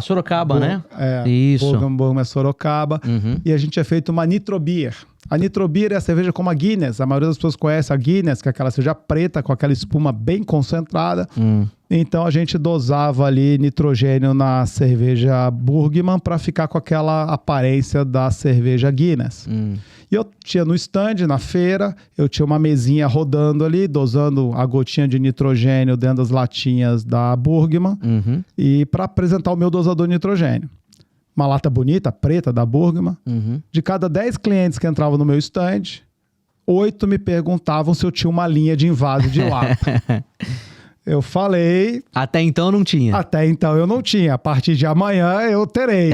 Sorocaba, né? Isso. Burgman é Sorocaba. E a gente tinha feito uma Nitrobeer. A Nitrobir é a cerveja como a Guinness. A maioria das pessoas conhece a Guinness, que é aquela cerveja preta com aquela espuma bem concentrada. Então a gente dosava ali nitrogênio na cerveja Burgman para ficar com aquela aparência da cerveja Guinness. E eu tinha no stand, na feira, eu tinha uma mesinha rodando ali, dosando a gotinha de nitrogênio dentro das latinhas da Burgman e para apresentar o meu dosador de nitrogênio. Uma lata bonita, preta, da Burgman. De cada 10 clientes que entravam no meu stand, 8 me perguntavam se eu tinha uma linha de invase de lata. Eu falei... Até então não tinha. Até então eu não tinha. A partir de amanhã eu terei.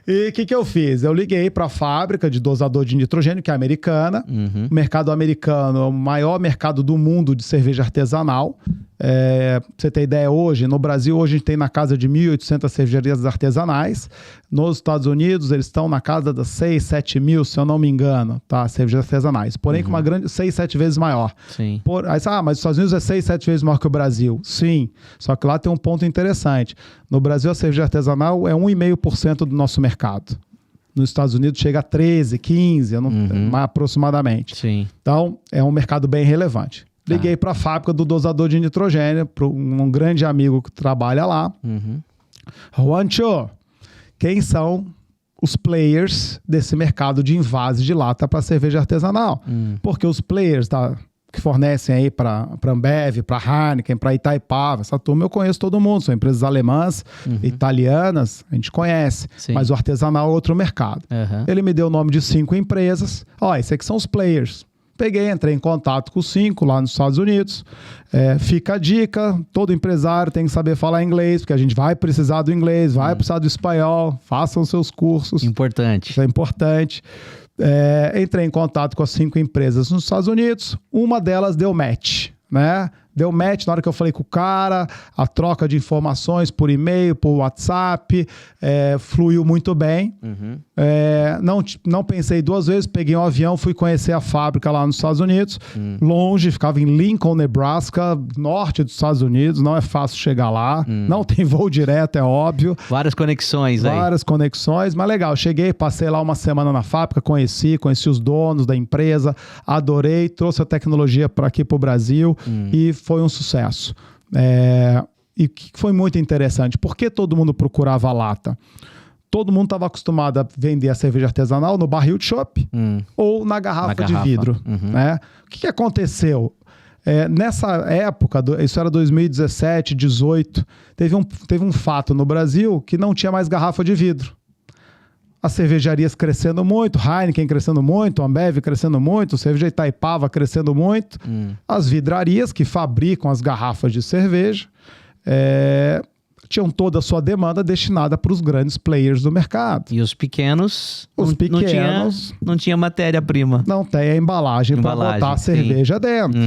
E o que eu fiz? Eu liguei para a fábrica de dosador de nitrogênio, que é americana. O mercado americano é o maior mercado do mundo de cerveja artesanal. Pra você ter ideia, hoje, no Brasil, hoje a gente tem na casa de 1.800 cervejarias artesanais. Nos Estados Unidos, eles estão na casa das 6, 7 mil, se eu não me engano, tá? Cervejas artesanais. Porém, com uma grande 6, 7 vezes maior. Sim. Aí, mas os Estados Unidos é 6, 7 vezes maior que o Brasil. Sim. Só que lá tem um ponto interessante. No Brasil, a cerveja artesanal é 1,5% do nosso mercado. Nos Estados Unidos chega a 13, 15, aproximadamente. Sim. Então, é um mercado bem relevante. Liguei para a fábrica do dosador de nitrogênio, para um grande amigo que trabalha lá. Juancho, quem são os players desse mercado de invase de lata para cerveja artesanal? Porque os players que fornecem aí para Ambev, para Heineken, para Itaipava, essa turma eu conheço todo mundo, são empresas alemãs, italianas, a gente conhece. Sim. Mas o artesanal é outro mercado. Ele me deu o nome de 5 empresas. Esses aqui são os players. Peguei, entrei em contato com os 5 lá nos Estados Unidos. Fica a dica, todo empresário tem que saber falar inglês, porque a gente vai precisar do inglês, vai precisar do espanhol, façam seus cursos. Importante. Isso é importante. Entrei em contato com as 5 empresas nos Estados Unidos, uma delas deu match, né? Deu match na hora que eu falei com o cara, a troca de informações por e-mail, por WhatsApp, fluiu muito bem. Não pensei 2 vezes, peguei um avião, fui conhecer a fábrica lá nos Estados Unidos, longe, ficava em Lincoln, Nebraska, norte dos Estados Unidos, não é fácil chegar lá, não tem voo direto, é óbvio. Várias conexões aí. Várias conexões, mas legal, cheguei, passei lá uma semana na fábrica, conheci os donos da empresa, adorei, trouxe a tecnologia para aqui para o Brasil e foi um sucesso. E o que foi muito interessante, por que todo mundo procurava lata? Todo mundo estava acostumado a vender a cerveja artesanal no barril de chopp ou na garrafa de vidro. Né? O que aconteceu? Nessa época, isso era 2017, 2018, teve um fato no Brasil que não tinha mais garrafa de vidro. As cervejarias crescendo muito, Heineken crescendo muito, Ambev crescendo muito, cerveja Itaipava crescendo muito. As vidrarias que fabricam as garrafas de cerveja tinham toda a sua demanda destinada para os grandes players do mercado. E os pequenos, não tinha matéria-prima. Não tem a embalagem para botar a cerveja dentro.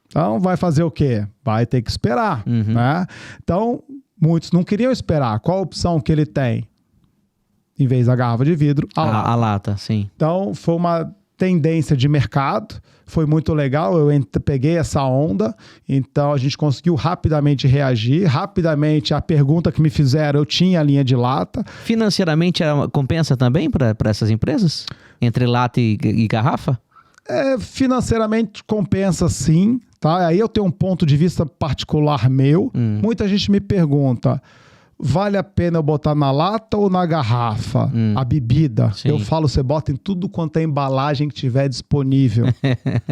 Então vai fazer o quê? Vai ter que esperar. Né? Então muitos não queriam esperar. Qual a opção que ele tem? Em vez da garrafa de vidro, a lata, sim. Então, foi uma tendência de mercado, foi muito legal, eu peguei essa onda, então a gente conseguiu rapidamente reagir, rapidamente a pergunta que me fizeram, eu tinha a linha de lata. Financeiramente, compensa também para essas empresas? Entre lata e garrafa? Financeiramente compensa sim, tá? Aí eu tenho um ponto de vista particular meu, muita gente me pergunta... Vale a pena eu botar na lata ou na garrafa a bebida? Sim. Eu falo, você bota em tudo quanto é embalagem que tiver disponível.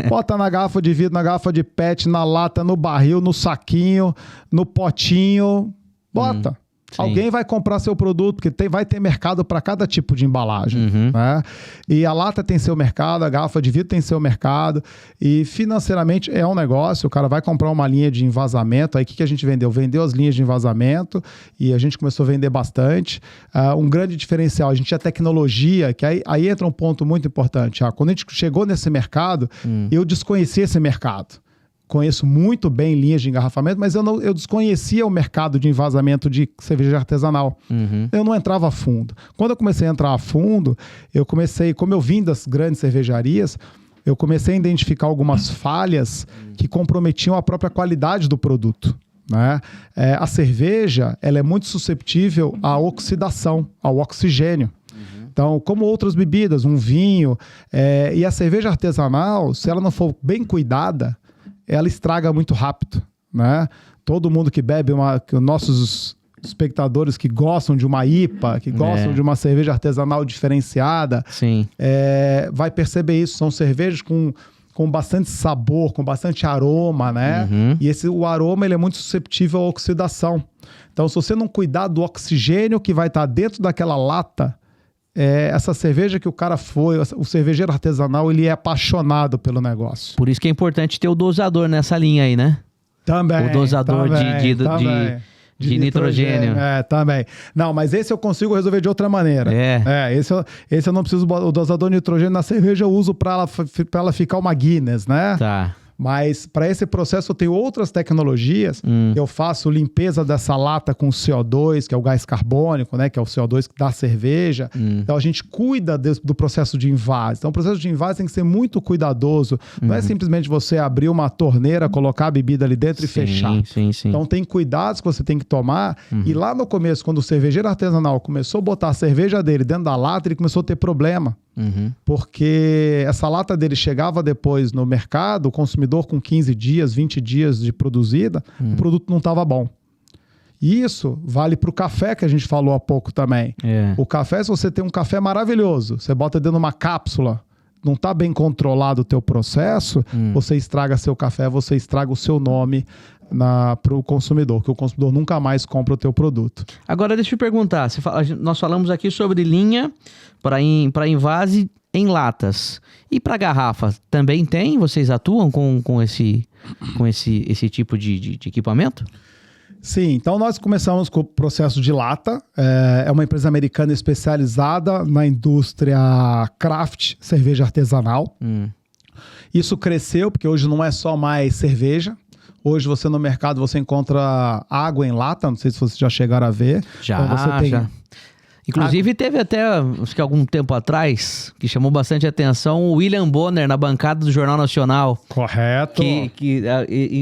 Bota na garrafa de vidro, na garrafa de PET, na lata, no barril, no saquinho, no potinho. Bota. Alguém vai comprar seu produto, porque vai ter mercado para cada tipo de embalagem. Né? E a lata tem seu mercado, a garrafa de vidro tem seu mercado. E financeiramente é um negócio. O cara vai comprar uma linha de envasamento. Aí o que a gente vendeu? Vendeu as linhas de envasamento e a gente começou a vender bastante. Um grande diferencial, a gente tinha tecnologia, que aí entra um ponto muito importante. Quando a gente chegou nesse mercado, eu desconhecia esse mercado. Conheço muito bem linhas de engarrafamento, mas eu desconhecia o mercado de envasamento de cerveja artesanal. Eu não entrava a fundo. Quando eu comecei a entrar a fundo, como eu vim das grandes cervejarias, eu comecei a identificar algumas falhas que comprometiam a própria qualidade do produto. Né? A cerveja ela é muito susceptível à oxidação, ao oxigênio. Então, como outras bebidas, um vinho, e a cerveja artesanal, se ela não for bem cuidada, ela estraga muito rápido, né? Todo mundo que bebe, nossos espectadores que gostam de uma IPA, que gostam de uma cerveja artesanal diferenciada, Sim. Vai perceber isso. São cervejas com bastante sabor, com bastante aroma, né? E o aroma ele é muito suscetível à oxidação. Então, se você não cuidar do oxigênio que vai estar dentro daquela lata, essa cerveja que o cara o cervejeiro artesanal, ele é apaixonado pelo negócio. Por isso que é importante ter o dosador nessa linha aí, né? Também. O dosador de nitrogênio. Também. Não, mas esse eu consigo resolver de outra maneira. Esse eu não preciso. O dosador de nitrogênio na cerveja eu uso para ela ficar uma Guinness, né? Tá. Mas para esse processo eu tenho outras tecnologias. Eu faço limpeza dessa lata com CO2, que é o gás carbônico, né? Que é o CO2 da cerveja. Então a gente cuida do processo de invase. Então o processo de invase tem que ser muito cuidadoso. Não é simplesmente você abrir uma torneira, colocar a bebida ali dentro e fechar. Sim. Então tem cuidados que você tem que tomar. E lá no começo, quando o cervejeiro artesanal começou a botar a cerveja dele dentro da lata, ele começou a ter problema. Porque essa lata dele chegava depois no mercado, o consumidor com 15 dias, 20 dias de produzida, o produto não estava bom. E isso vale para o café que a gente falou há pouco também. O café, se você tem um café maravilhoso, você bota dentro de uma cápsula, não está bem controlado o teu processo, você estraga seu café, você estraga o seu nome para o consumidor, que o consumidor nunca mais compra o teu produto. Agora deixa eu perguntar, nós falamos aqui sobre linha para invase em latas. E para garrafa, também tem? Vocês atuam com esse tipo de equipamento? Sim, então nós começamos com o processo de lata. É uma empresa americana especializada na indústria craft, cerveja artesanal. Isso cresceu, porque hoje não é só mais cerveja. Hoje você no mercado você encontra água em lata, não sei se vocês já chegaram a ver. Já. Inclusive teve até, acho que algum tempo atrás, que chamou bastante atenção, o William Bonner na bancada do Jornal Nacional. Correto. Que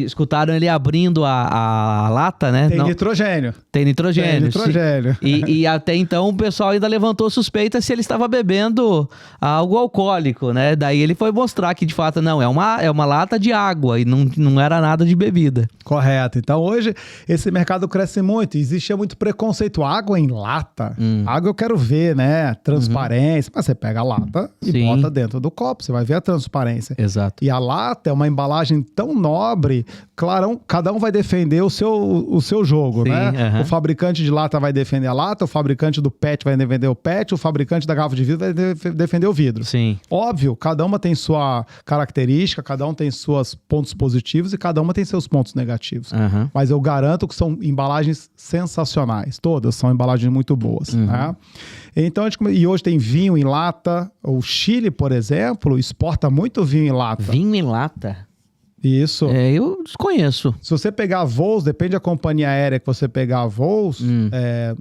escutaram ele abrindo a lata, né? Tem nitrogênio. Tem nitrogênio. E até então o pessoal ainda levantou suspeita se ele estava bebendo algo alcoólico, né? Daí ele foi mostrar que de fato não, é uma lata de água e não era nada de bebida. Correto. Então hoje esse mercado cresce muito. Existia muito preconceito. Água em lata. Água eu quero ver, né? Transparência. Mas você pega a lata e bota dentro do copo. Você vai ver a transparência. Exato. E a lata é uma embalagem tão nobre. Claro, cada um vai defender o seu jogo, né? O fabricante de lata vai defender a lata, o fabricante do PET vai defender o PET, o fabricante da garrafa de vidro vai defender o vidro. Sim. Óbvio, cada uma tem sua característica, cada um tem seus pontos positivos e cada uma tem seus pontos negativos. Mas eu garanto que são embalagens sensacionais. Todas são embalagens muito boas, né? Então, e hoje tem vinho em lata. O Chile, por exemplo, exporta muito vinho em lata. Vinho em lata? Isso. Eu desconheço. Se você pegar voos, depende da companhia aérea que você pegar voos,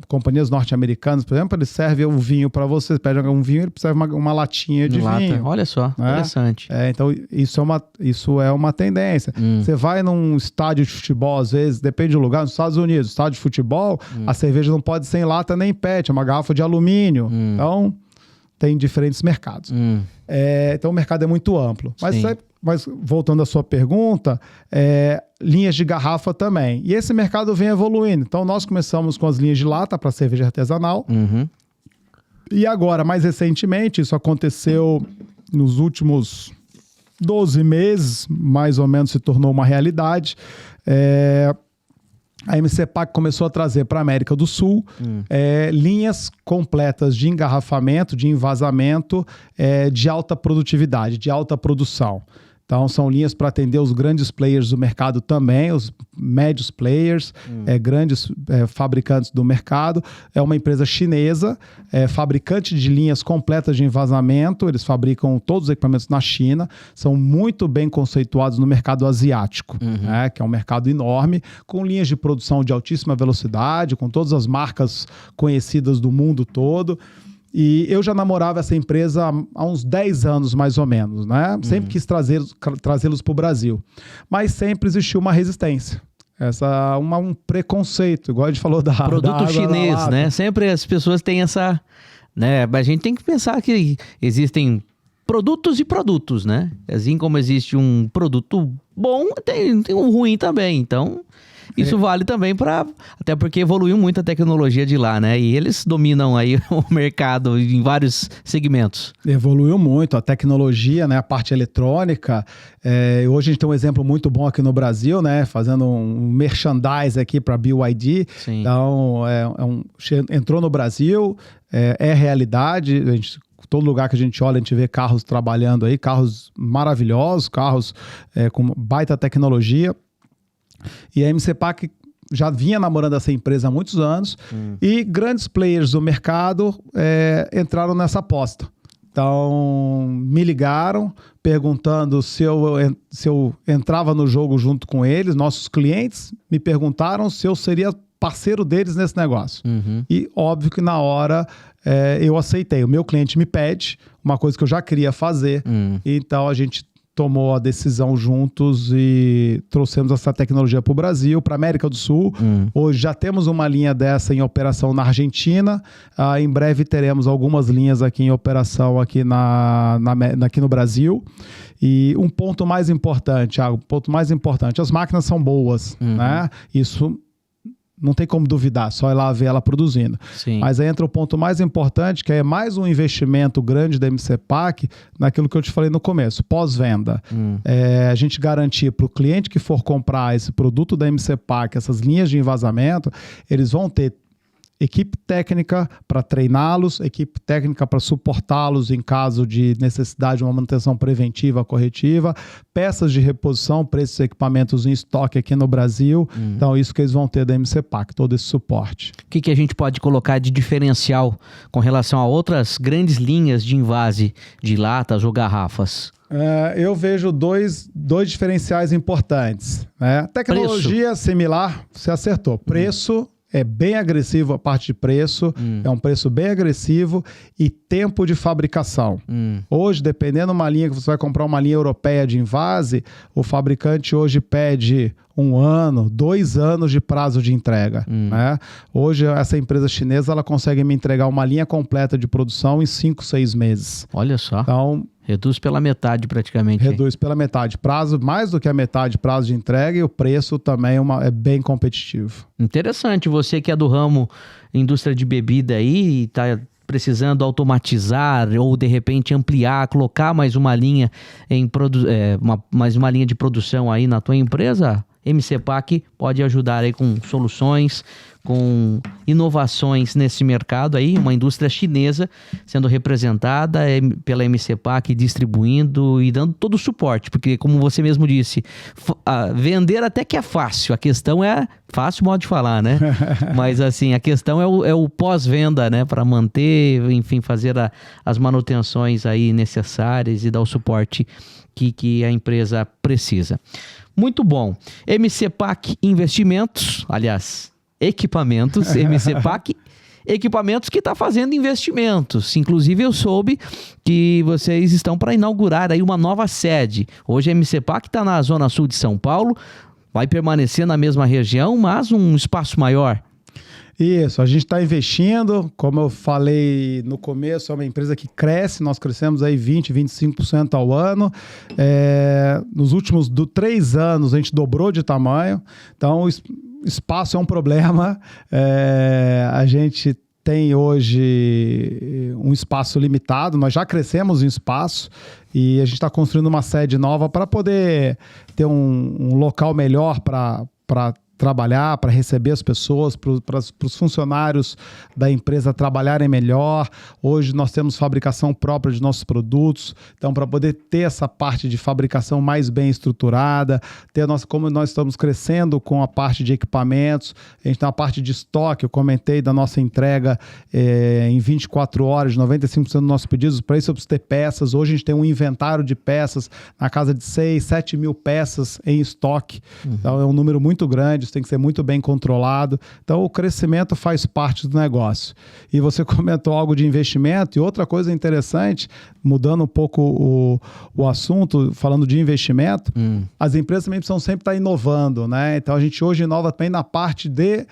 companhias norte-americanas, por exemplo, eles servem um vinho para você. Você pede um vinho, ele serve uma latinha de vinho. Olha só, interessante. Então, isso é uma tendência. Você vai num estádio de futebol, às vezes, depende do lugar, nos Estados Unidos, estádio de futebol, a cerveja não pode ser em lata nem PET, é uma garrafa de alumínio. Então, tem diferentes mercados. Então, o mercado é muito amplo. Mas voltando à sua pergunta, linhas de garrafa também. E esse mercado vem evoluindo. Então, nós começamos com as linhas de lata para cerveja artesanal. E agora, mais recentemente, isso aconteceu nos últimos 12 meses, mais ou menos se tornou uma realidade. A MCPAC começou a trazer para a América do Sul linhas completas de engarrafamento, de envasamento, de alta produtividade, de alta produção. Então, são linhas para atender os grandes players do mercado também, os médios players, grandes fabricantes do mercado. É uma empresa chinesa, fabricante de linhas completas de envasamento. Eles fabricam todos os equipamentos na China. São muito bem conceituados no mercado asiático, que é um mercado enorme, com linhas de produção de altíssima velocidade, com todas as marcas conhecidas do mundo todo. E eu já namorava essa empresa há uns 10 anos, mais ou menos, né? Sempre quis trazê-los para o Brasil. Mas sempre existiu uma resistência. Um preconceito, igual a gente falou da produto água chinês, né? Sempre as pessoas têm essa né? Mas a gente tem que pensar que existem produtos e produtos, né? Assim como existe um produto bom, tem um ruim também. Então, isso vale também até porque evoluiu muito a tecnologia de lá, né? E eles dominam aí o mercado em vários segmentos. Evoluiu muito a tecnologia, né? A parte eletrônica. Hoje a gente tem um exemplo muito bom aqui no Brasil, né? Fazendo um merchandise aqui para a BYD. Sim. Então, entrou no Brasil, é realidade. Todo lugar que a gente olha, a gente vê carros trabalhando aí, carros maravilhosos, carros com baita tecnologia. E a MC-Pac já vinha namorando essa empresa há muitos anos e grandes players do mercado entraram nessa aposta. Então, me ligaram perguntando se eu entrava no jogo junto com eles. Nossos clientes me perguntaram se eu seria parceiro deles nesse negócio. E óbvio que na hora eu aceitei. O meu cliente me pede uma coisa que eu já queria fazer. Então, a gente tomou a decisão juntos e trouxemos essa tecnologia para o Brasil, para a América do Sul. Hoje já temos uma linha dessa em operação na Argentina. Em breve teremos algumas linhas aqui em operação aqui aqui no Brasil. E um ponto mais importante, Thiago, as máquinas são boas, né? Isso não tem como duvidar, só ir lá ver ela produzindo. Sim. Mas aí entra o ponto mais importante, que é mais um investimento grande da MC-Pac naquilo que eu te falei no começo, pós-venda. A gente garantir para o cliente que for comprar esse produto da MC-Pac, essas linhas de envasamento, eles vão ter equipe técnica para treiná-los, equipe técnica para suportá-los em caso de necessidade de uma manutenção preventiva, corretiva, peças de reposição para esses equipamentos em estoque aqui no Brasil. Então, isso que eles vão ter da MC-Pac, todo esse suporte. O que a gente pode colocar de diferencial com relação a outras grandes linhas de invase de latas ou garrafas? Eu vejo dois diferenciais importantes, né? Tecnologia similar, você acertou. Preço é bem agressivo, a parte de preço, é um preço bem agressivo, e tempo de fabricação. Hoje, dependendo de uma linha que você vai comprar, uma linha europeia de invase, o fabricante hoje pede 1 ano, 2 anos de prazo de entrega. Né? Hoje, essa empresa chinesa ela consegue me entregar uma linha completa de produção em 5, 6 meses. Olha só. Então, reduz pela metade praticamente. Reduz pela metade. Prazo, mais do que a metade prazo de entrega, e o preço também é bem competitivo. Interessante. Você que é do ramo indústria de bebida aí e está precisando automatizar ou de repente ampliar, colocar mais uma linha mais uma linha de produção aí na tua empresa, MC-Pac pode ajudar aí com soluções, com inovações nesse mercado aí, uma indústria chinesa sendo representada pela MC-Pac, distribuindo e dando todo o suporte, porque como você mesmo disse, vender até que é fácil, a questão é fácil modo de falar, né? Mas assim, a questão é o pós-venda, né? Para manter, enfim, fazer as manutenções aí necessárias e dar o suporte que a empresa precisa. Muito bom. MC-Pac Investimentos, aliás, equipamentos, MC-Pac Equipamentos que está fazendo investimentos. Inclusive eu soube que vocês estão para inaugurar aí uma nova sede. Hoje a MC-Pac está na zona sul de São Paulo, vai permanecer na mesma região, mas um espaço maior. Isso, a gente está investindo, como eu falei no começo, é uma empresa que cresce, nós crescemos aí 20%, 25% ao ano. Nos últimos 3 anos a gente dobrou de tamanho, então o espaço é um problema. A gente tem hoje um espaço limitado, nós já crescemos em espaço e a gente está construindo uma sede nova para poder ter um local melhor para trabalhar, para receber as pessoas, para os funcionários da empresa trabalharem melhor. Hoje nós temos fabricação própria de nossos produtos, então para poder ter essa parte de fabricação mais bem estruturada, como nós estamos crescendo com a parte de equipamentos, a gente tem uma parte de estoque, eu comentei da nossa entrega em 24 horas, 95% dos nossos pedidos, para isso eu preciso ter peças. Hoje a gente tem um inventário de peças na casa de 6, 7 mil peças em estoque, então é um número muito grande. isso tem que ser muito bem controlado. Então, o crescimento faz parte do negócio. E você comentou algo de investimento, e outra coisa interessante, mudando um pouco o assunto, falando de investimento, as empresas também precisam sempre estar inovando, né? Então, a gente hoje inova também na parte de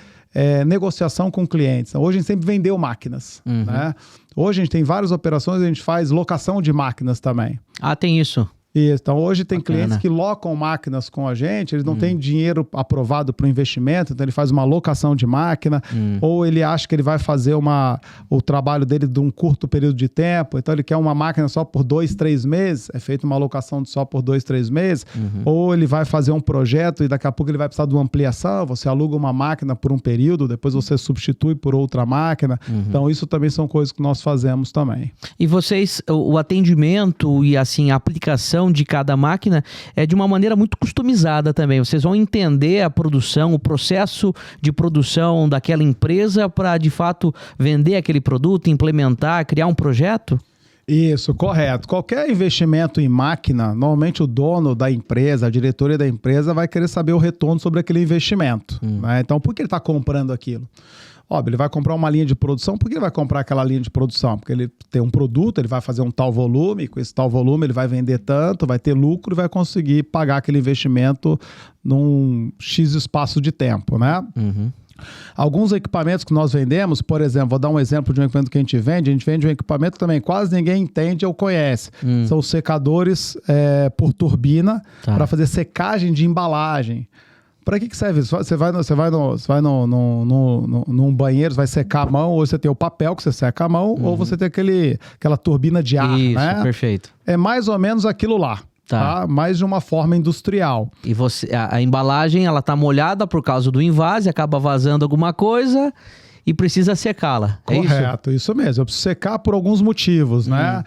negociação com clientes. Hoje a gente sempre vendeu máquinas, né? Hoje a gente tem várias operações, a gente faz locação de máquinas também. Ah, tem isso. Isso. Então, hoje tem Bacana. clientes que locam máquinas com a gente, eles não têm dinheiro aprovado para o investimento, então ele faz uma locação de máquina, ou ele acha que ele vai fazer o trabalho dele de um curto período de tempo, então ele quer uma máquina só por 2, 3 meses, é feita uma locação só por 2, 3 meses, ou ele vai fazer um projeto e daqui a pouco ele vai precisar de uma ampliação, você aluga uma máquina por um período, depois você substitui por outra máquina. Então, isso também são coisas que nós fazemos também. E vocês, o atendimento e assim, a aplicação de cada máquina é de uma maneira muito customizada também. Vocês vão entender a produção, o processo de produção daquela empresa para, de fato, vender aquele produto, implementar, criar um projeto? Isso, correto. Qualquer investimento em máquina, normalmente o dono da empresa, a diretoria da empresa vai querer saber o retorno sobre aquele investimento, né? Então, por que ele está comprando aquilo? Óbvio, ele vai comprar uma linha de produção. Por que ele vai comprar aquela linha de produção? Porque ele tem um produto, ele vai fazer um tal volume, com esse tal volume ele vai vender tanto, vai ter lucro e vai conseguir pagar aquele investimento num X espaço de tempo, né? Alguns equipamentos que nós vendemos, por exemplo, vou dar um exemplo de um equipamento que a gente vende um equipamento que também quase ninguém entende ou conhece. São os secadores por turbina para fazer secagem de embalagem. Para que serve isso? Você vai num banheiro, você vai secar a mão, ou você tem o papel que você seca a mão, ou você tem aquela turbina de ar, isso, né? Perfeito. É mais ou menos aquilo lá. Tá? Mais de uma forma industrial. E a embalagem, ela tá molhada por causa do invase, acaba vazando alguma coisa e precisa secá-la. Correto, isso mesmo. Eu preciso secar por alguns motivos, né?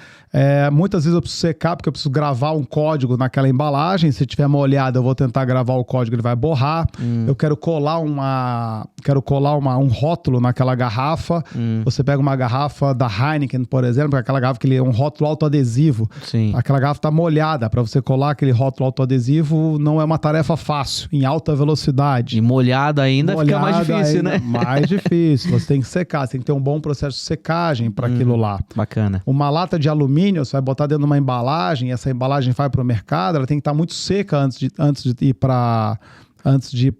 Muitas vezes eu preciso secar porque eu preciso gravar um código naquela embalagem. Se tiver molhada, eu vou tentar gravar o código, ele vai borrar. Eu quero colar um rótulo naquela garrafa. Você pega uma garrafa da Heineken, por exemplo, aquela garrafa que é um rótulo autoadesivo. Sim. Aquela garrafa está molhada. Para você colar aquele rótulo autoadesivo não é uma tarefa fácil, em alta velocidade. E molhada ainda fica mais difícil, né? Mais difícil. Você tem que secar, você tem que ter um bom processo de secagem para aquilo lá. Bacana. Uma lata de alumínio, você vai botar dentro de uma embalagem, essa embalagem vai para o mercado, ela tem que estar muito seca antes de ir para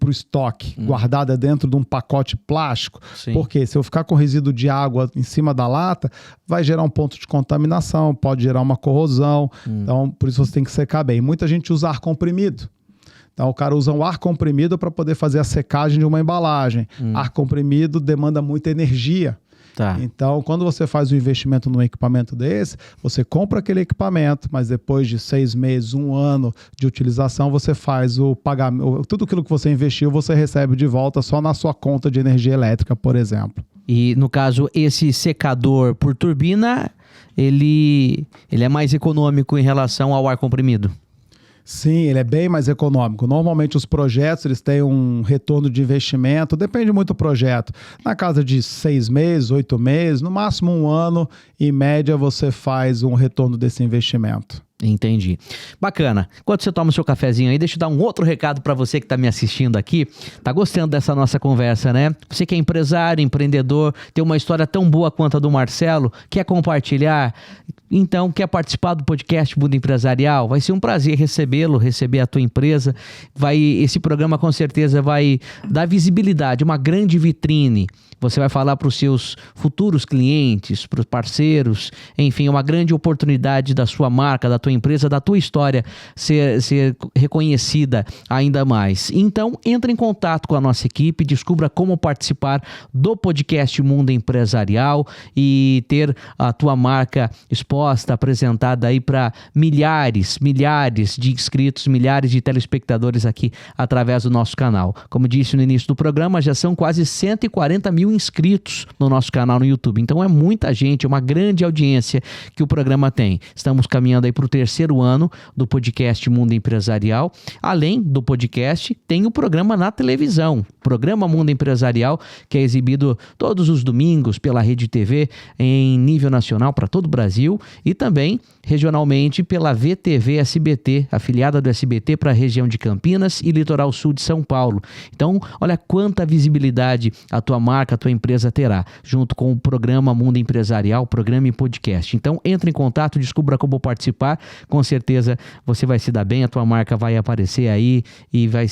o estoque, guardada dentro de um pacote plástico. Sim. Porque se eu ficar com resíduo de água em cima da lata, vai gerar um ponto de contaminação, pode gerar uma corrosão. Então, por isso você tem que secar bem. Muita gente usa ar comprimido. Então, o cara usa um ar comprimido para poder fazer a secagem de uma embalagem. Ar comprimido demanda muita energia. Tá. Então, quando você faz um investimento num equipamento desse, você compra aquele equipamento, mas depois de 6 meses, 1 ano de utilização, você faz o pagamento. Tudo aquilo que você investiu, você recebe de volta só na sua conta de energia elétrica, por exemplo. E, no caso, esse secador por turbina, ele é mais econômico em relação ao ar comprimido? Sim, ele é bem mais econômico. Normalmente os projetos eles têm um retorno de investimento, depende muito do projeto. Na casa de 6 meses, 8 meses, no máximo 1 ano, em média você faz um retorno desse investimento. Entendi. Bacana. Enquanto você toma o seu cafezinho aí, deixa eu dar um outro recado para você que está me assistindo aqui. Tá gostando dessa nossa conversa, né? Você que é empresário, empreendedor, tem uma história tão boa quanto a do Marcelo, quer compartilhar? Então, quer participar do podcast Mundo Empresarial? Vai ser um prazer recebê-lo, receber a tua empresa. Esse programa com certeza vai dar visibilidade, uma grande vitrine. Você vai falar para os seus futuros clientes, para os parceiros, enfim, uma grande oportunidade da sua marca, da tua empresa, da tua história ser reconhecida ainda mais. Então, entre em contato com a nossa equipe, descubra como participar do podcast Mundo Empresarial e ter a tua marca exposta, apresentada aí para milhares de inscritos, milhares de telespectadores aqui através do nosso canal. Como disse no início do programa, já são quase 140 mil inscritos no nosso canal no YouTube. Então é muita gente, é uma grande audiência que o programa tem. Estamos caminhando aí para o terceiro ano do podcast Mundo Empresarial. Além do podcast, tem o programa na televisão, Programa Mundo Empresarial, que é exibido todos os domingos pela Rede TV em nível nacional para todo o Brasil e também regionalmente pela VTV SBT, afiliada do SBT para a região de Campinas e Litoral Sul de São Paulo. Então, olha quanta visibilidade a tua marca, a tua empresa terá, junto com o programa Mundo Empresarial, programa e podcast. Então, entre em contato, descubra como participar, com certeza você vai se dar bem, a tua marca vai aparecer aí e vai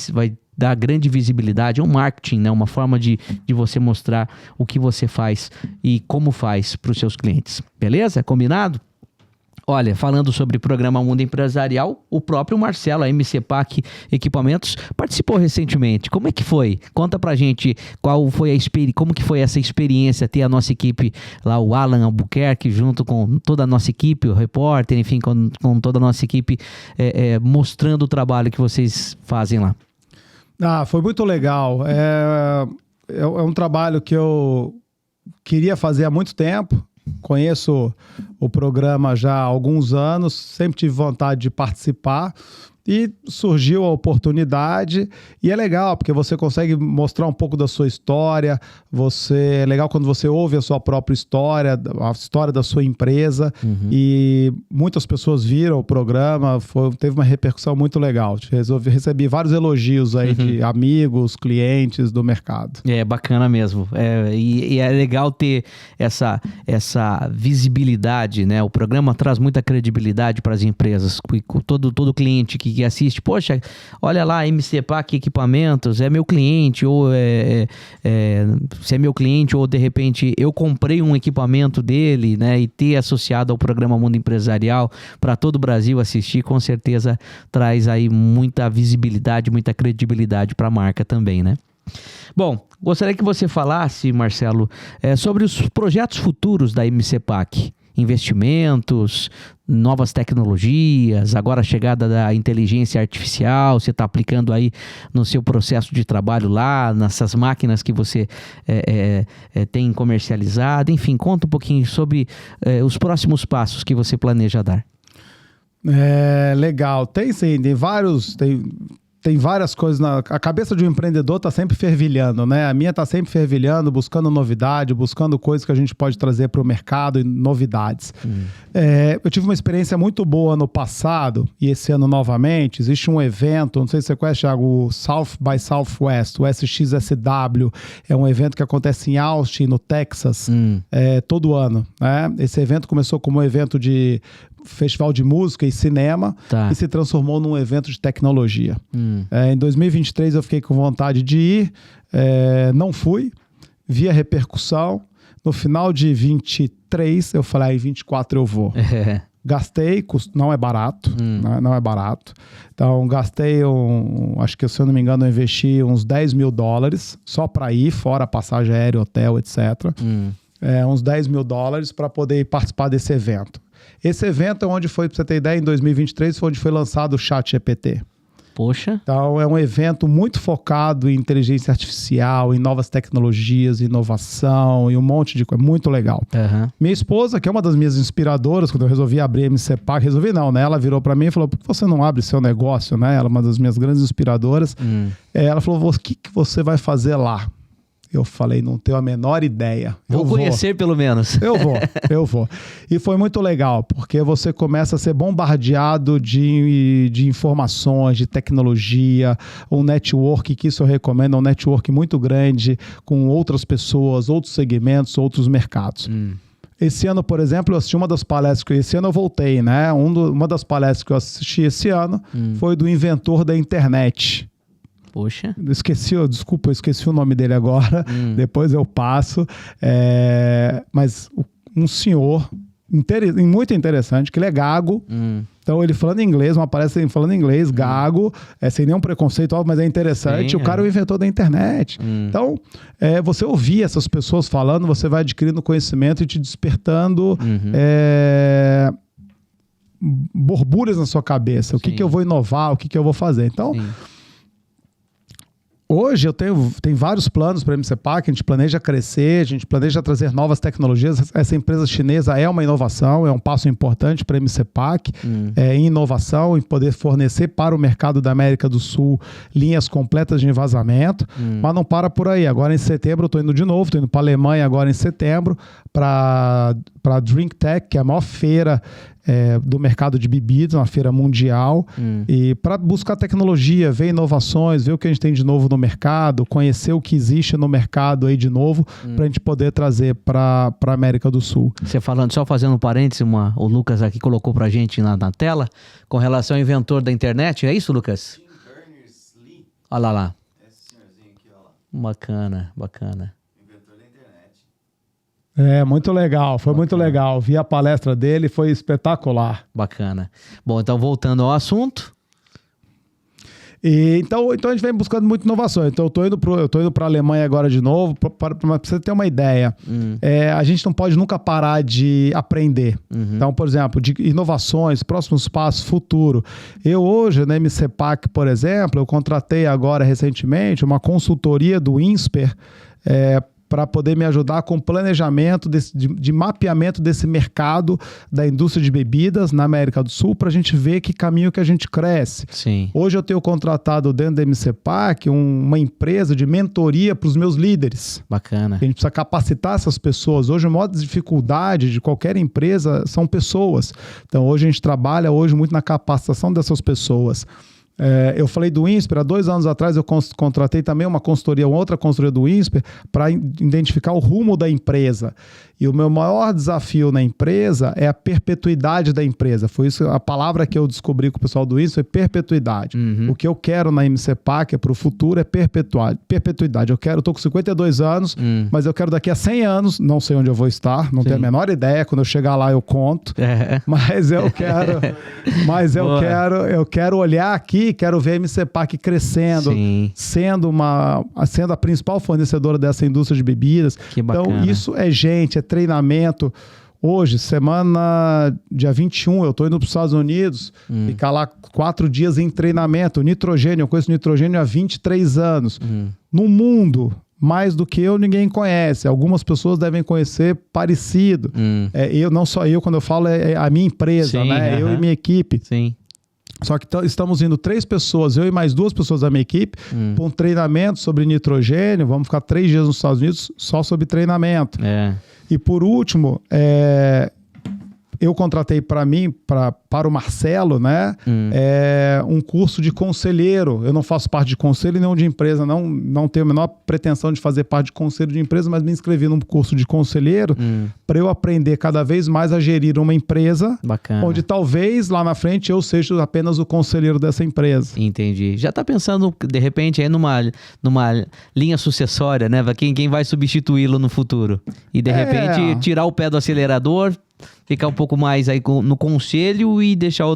dar grande visibilidade, é um marketing, né? Uma forma de você mostrar o que você faz e como faz para os seus clientes. Beleza? Combinado? Olha, falando sobre o programa Mundo Empresarial, o próprio Marcelo, a MCPAC Equipamentos, participou recentemente. Como é que foi? Conta pra gente como que foi essa experiência, ter a nossa equipe lá, o Alan Albuquerque, junto com toda a nossa equipe, o repórter, enfim, com toda a nossa equipe, mostrando o trabalho que vocês fazem lá. Foi muito legal. É um trabalho que eu queria fazer há muito tempo. Conheço o programa já há alguns anos, sempre tive vontade de participar e surgiu a oportunidade e é legal porque você consegue mostrar um pouco da sua história, é legal quando você ouve a sua própria história, a história da sua empresa e muitas pessoas viram o programa, teve uma repercussão muito legal, recebi vários elogios aí de amigos, clientes do mercado. É bacana mesmo, e é legal ter essa visibilidade, né? O programa traz muita credibilidade para as empresas, todo cliente que assiste, poxa, olha lá, MCPAC Equipamentos, é meu cliente, ou se é meu cliente, ou de repente eu comprei um equipamento dele, né, e ter associado ao programa Mundo Empresarial para todo o Brasil assistir, com certeza traz aí muita visibilidade, muita credibilidade para a marca também, né? Bom, gostaria que você falasse, Marcelo, sobre os projetos futuros da MCPAC. Investimentos, novas tecnologias, agora a chegada da inteligência artificial, você está aplicando aí no seu processo de trabalho lá, nessas máquinas que você tem comercializado, enfim, conta um pouquinho sobre os próximos passos que você planeja dar. Legal, tem sim, tem várias coisas, a cabeça de um empreendedor está sempre fervilhando, né? A minha está sempre fervilhando, buscando novidade, buscando coisas que a gente pode trazer para o mercado e novidades. Eu tive uma experiência muito boa no passado e esse ano novamente. Existe um evento, não sei se você conhece, Thiago, o South by Southwest, o SXSW. É um evento que acontece em Austin, no Texas, todo ano, né? Esse evento começou como um evento de festival de música e cinema e se transformou num evento de tecnologia. Em 2023 eu fiquei com vontade de ir, não fui, vi a repercussão. No final de 23 eu falei, em 24 eu vou. Gastei, não é barato, né? Não é barato. Então gastei, acho que se eu não me engano eu investi uns $10 mil só para ir, fora passagem aérea, hotel, etc. Uns $10 mil para poder participar desse evento. Esse evento é onde foi, para você ter ideia, em 2023 foi onde foi lançado o ChatGPT. Poxa. Então é um evento muito focado em inteligência artificial, em novas tecnologias, inovação e um monte de coisa. Muito legal. Minha esposa, que é uma das minhas inspiradoras, quando eu resolvi abrir a MCPAC, né? Ela virou para mim e falou, por que você não abre seu negócio, né? Ela é uma das minhas grandes inspiradoras. Ela falou, o que você vai fazer lá? Eu falei, não tenho a menor ideia. Vou conhecer pelo menos. Eu vou. E foi muito legal, porque você começa a ser bombardeado de informações, de tecnologia, um network, que isso eu recomendo, um network muito grande, com outras pessoas, outros segmentos, outros mercados. Esse ano, por exemplo, eu assisti uma das palestras, esse ano eu voltei, né? Uma das palestras que eu assisti esse ano foi do inventor da internet. Poxa. Desculpa, eu esqueci o nome dele agora. Depois eu passo. Mas um senhor muito interessante, que ele é gago. Então ele falando inglês, uma palestra falando inglês, gago, sem nenhum preconceito, mas é interessante. Sim, o cara é o inventor da internet. Então, você ouvir essas pessoas falando, você vai adquirindo conhecimento e te despertando borbulhas na sua cabeça. O que eu vou inovar, o que eu vou fazer. Então, Hoje eu tenho vários planos para a MCPAC, a gente planeja crescer, a gente planeja trazer novas tecnologias. Essa empresa chinesa é uma inovação, é um passo importante para a MCPAC, em inovação, em poder fornecer para o mercado da América do Sul linhas completas de envasamento, mas não para por aí. Agora em setembro eu estou indo de novo, estou indo para a Alemanha agora em setembro, para a Drink Tech, que é a maior feira do mercado de bebidas, uma feira mundial, e para buscar tecnologia, ver inovações, ver o que a gente tem de novo no mercado, conhecer o que existe no mercado aí de novo, para a gente poder trazer para a América do Sul. Você falando, só fazendo um parênteses, o Lucas aqui colocou pra gente na tela, com relação ao inventor da internet, é isso, Lucas? Tim Berners-Lee. Olha lá. Esse senhorzinho aqui, olha lá. Bacana. Inventor da internet. Muito legal, foi muito legal. Vi a palestra dele, foi espetacular. Bacana. Bom, então voltando ao assunto. Então a gente vem buscando muita inovação. Então eu tô indo para a Alemanha agora de novo, para você ter uma ideia. A gente não pode nunca parar de aprender. Então, por exemplo, de inovações, próximos passos, futuro. Eu hoje, na MCPAC, por exemplo, eu contratei agora recentemente uma consultoria do INSPER, para poder me ajudar com o planejamento de mapeamento desse mercado da indústria de bebidas na América do Sul, para a gente ver que caminho que a gente cresce. Sim. Hoje eu tenho contratado dentro da MCPAC uma empresa de mentoria para os meus líderes. Bacana. A gente precisa capacitar essas pessoas. Hoje a maior dificuldade de qualquer empresa são pessoas. Então hoje a gente trabalha muito na capacitação dessas pessoas. Eu falei do INSPER, há 2 anos atrás eu contratei também uma outra consultoria do INSPER para identificar o rumo da empresa. E o meu maior desafio na empresa é a perpetuidade da empresa. Foi isso, a palavra que eu descobri com o pessoal do INSPER, é perpetuidade. O que eu quero na MCPAC para o futuro é perpetuidade. Eu estou com 52 anos, mas eu quero daqui a 100 anos, não sei onde eu vou estar, não tenho a menor ideia, quando eu chegar lá eu conto, mas eu quero olhar aqui, quero ver a MCPAC crescendo, sendo a principal fornecedora dessa indústria de bebidas. Que bacana. Então isso é gente, é treinamento. Hoje, dia 21, eu estou indo para os Estados Unidos, ficar lá 4 dias em treinamento. Nitrogênio, eu conheço nitrogênio há 23 anos. No mundo, mais do que eu, ninguém conhece. Algumas pessoas devem conhecer parecido. Não só eu, quando eu falo, é a minha empresa, né? Eu e minha equipe. Sim. Só que estamos indo 3 pessoas, eu e mais 2 pessoas da minha equipe, para um treinamento sobre nitrogênio. Vamos ficar 3 dias nos Estados Unidos só sobre treinamento. E por último, eu contratei para o Marcelo, né? Um curso de conselheiro. Eu não faço parte de conselho nenhum de empresa, não tenho a menor pretensão de fazer parte de conselho de empresa, mas me inscrevi num curso de conselheiro para eu aprender cada vez mais a gerir uma empresa. Bacana. Onde talvez lá na frente eu seja apenas o conselheiro dessa empresa. Entendi. Já está pensando, de repente, aí numa linha sucessória, né? Quem vai substituí-lo no futuro? E de repente tirar o pé do acelerador, ficar um pouco mais aí no conselho e deixar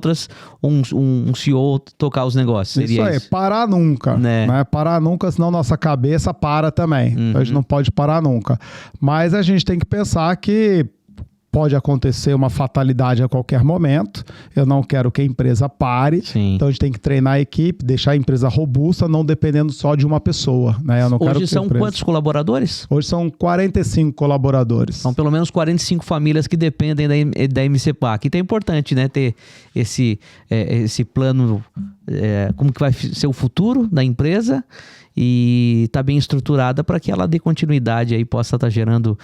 um CEO tocar os negócios. Seria isso. Parar nunca. Né? Parar nunca, senão nossa cabeça para também. Então a gente não pode parar nunca. Mas a gente tem que pensar que pode acontecer uma fatalidade a qualquer momento. Eu não quero que a empresa pare. Então a gente tem que treinar a equipe, deixar a empresa robusta, não dependendo só de uma pessoa. Né? Eu não quero Hoje são quantos colaboradores? Hoje são 45 colaboradores. São pelo menos 45 famílias que dependem da MCPAC. Então é importante, né, ter esse plano, como que vai ser o futuro da empresa, e tá bem estruturada para que ela dê continuidade aí, possa estar gerando,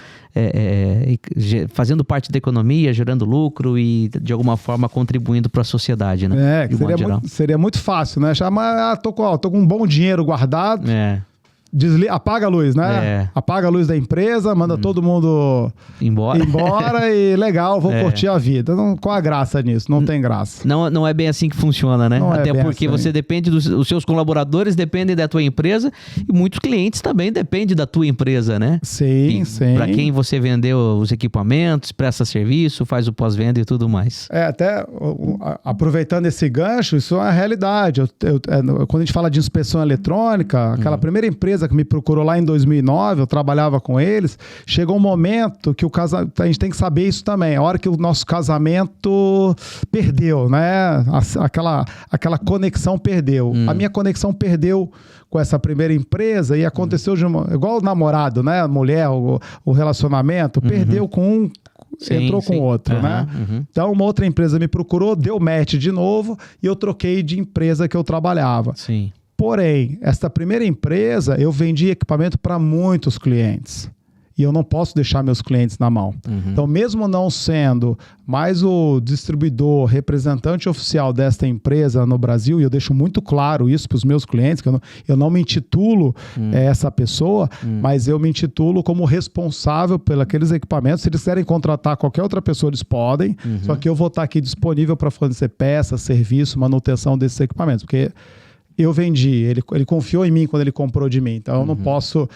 fazendo parte da economia, gerando lucro e de alguma forma contribuindo para a sociedade, né? Seria muito fácil, né? Tô com um bom dinheiro guardado. Apaga a luz, né? Apaga a luz da empresa, manda todo mundo embora e legal, vou curtir a vida. Qual a graça nisso? Não tem graça. Não é bem assim que funciona, né? Até porque você depende os seus colaboradores dependem da tua empresa e muitos clientes também dependem da tua empresa, né? Sim. Para quem você vendeu os equipamentos, presta serviço, faz o pós-venda e tudo mais. Até aproveitando esse gancho, isso é uma realidade. Quando a gente fala de inspeção eletrônica, aquela primeira empresa empresa que me procurou lá em 2009, eu trabalhava com eles, chegou um momento que a gente tem que saber isso também, a hora que o nosso casamento perdeu, né? Aquela conexão perdeu. A minha conexão perdeu com essa primeira empresa e aconteceu igual o namorado, né? A mulher, o relacionamento, perdeu com um, entrou com o outro, né? Então, uma outra empresa me procurou, deu match de novo e eu troquei de empresa que eu trabalhava. Sim. Porém, essa primeira empresa, eu vendi equipamento para muitos clientes. E eu não posso deixar meus clientes na mão. Então, mesmo não sendo mais o distribuidor, representante oficial desta empresa no Brasil, e eu deixo muito claro isso para os meus clientes, que eu não me intitulo essa pessoa, mas eu me intitulo como responsável pelos aqueles equipamentos. Se eles quiserem contratar qualquer outra pessoa, eles podem, só que eu vou estar aqui disponível para fornecer peças, serviço, manutenção desses equipamentos, porque eu vendi, ele confiou em mim quando ele comprou de mim, então eu não posso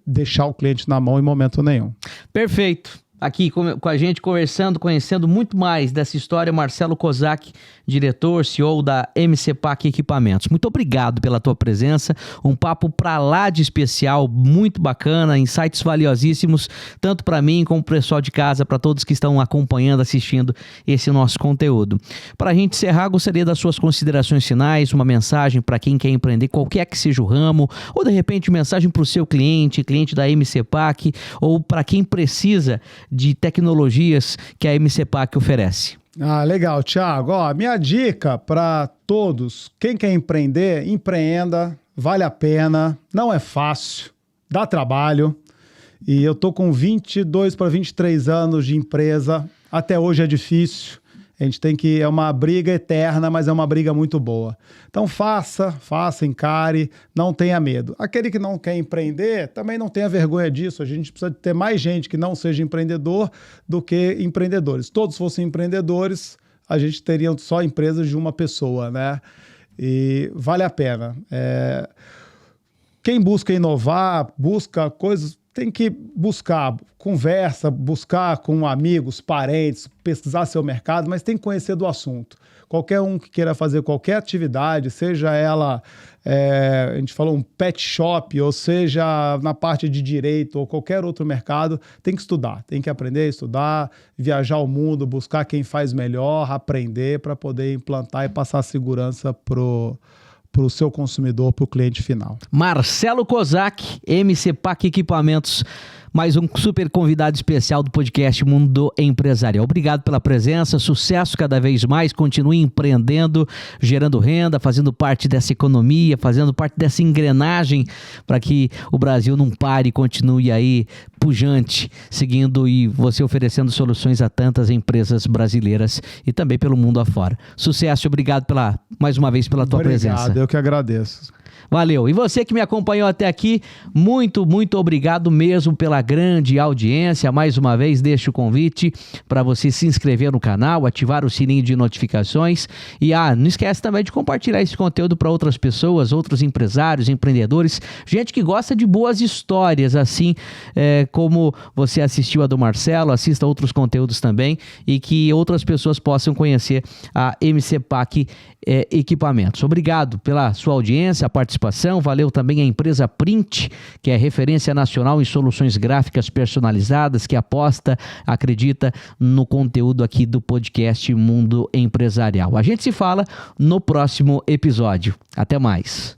deixar o cliente na mão em momento nenhum. Perfeito. Aqui com a gente conversando, conhecendo muito mais dessa história, Marcelo Kozak, diretor, CEO da MCPAC Equipamentos. Muito obrigado pela tua presença, um papo pra lá de especial, muito bacana, insights valiosíssimos, tanto para mim como pro pessoal de casa, para todos que estão acompanhando, assistindo esse nosso conteúdo. Para a gente encerrar, gostaria das suas considerações finais, uma mensagem para quem quer empreender, qualquer que seja o ramo, ou de repente mensagem para o seu cliente da MCPAC, ou para quem precisa de tecnologias que a MCPAC oferece. Ah, legal, Thiago. Ó, minha dica para todos, quem quer empreender, empreenda, vale a pena, não é fácil, dá trabalho. E eu tô com 22 para 23 anos de empresa, até hoje é difícil. A gente tem que... É uma briga eterna, mas é uma briga muito boa. Então faça, encare, não tenha medo. Aquele que não quer empreender, também não tenha vergonha disso. A gente precisa ter mais gente que não seja empreendedor do que empreendedores. Se todos fossem empreendedores, a gente teria só empresas de uma pessoa, né? E vale a pena. Quem busca inovar, busca coisas... Tem que buscar conversa, buscar com amigos, parentes, pesquisar seu mercado, mas tem que conhecer do assunto. Qualquer um que queira fazer qualquer atividade, seja ela, a gente falou um pet shop, ou seja na parte de direito ou qualquer outro mercado, tem que estudar, tem que aprender a estudar, viajar o mundo, buscar quem faz melhor, aprender para poder implantar e passar segurança para o seu consumidor, para o cliente final. Marcelo Kozak, MCPAC Equipamentos, mais um super convidado especial do podcast Mundo Empresarial. Obrigado pela presença, sucesso cada vez mais, continue empreendendo, gerando renda, fazendo parte dessa economia, fazendo parte dessa engrenagem para que o Brasil não pare e continue aí pujante, seguindo e você oferecendo soluções a tantas empresas brasileiras e também pelo mundo afora. Sucesso e obrigado mais uma vez pela tua presença. Obrigado, eu que agradeço. Valeu. E você que me acompanhou até aqui, muito, muito obrigado mesmo pela grande audiência. Mais uma vez, deixo o convite para você se inscrever no canal, ativar o sininho de notificações e não esquece também de compartilhar esse conteúdo para outras pessoas, outros empresários, empreendedores, gente que gosta de boas histórias, assim como você assistiu a do Marcelo, assista outros conteúdos também e que outras pessoas possam conhecer a MCPAC Equipamentos. Obrigado pela sua audiência, a participação. Valeu também a empresa Print, que é referência nacional em soluções gráficas personalizadas, que aposta, acredita no conteúdo aqui do podcast Mundo Empresarial. A gente se fala no próximo episódio. Até mais.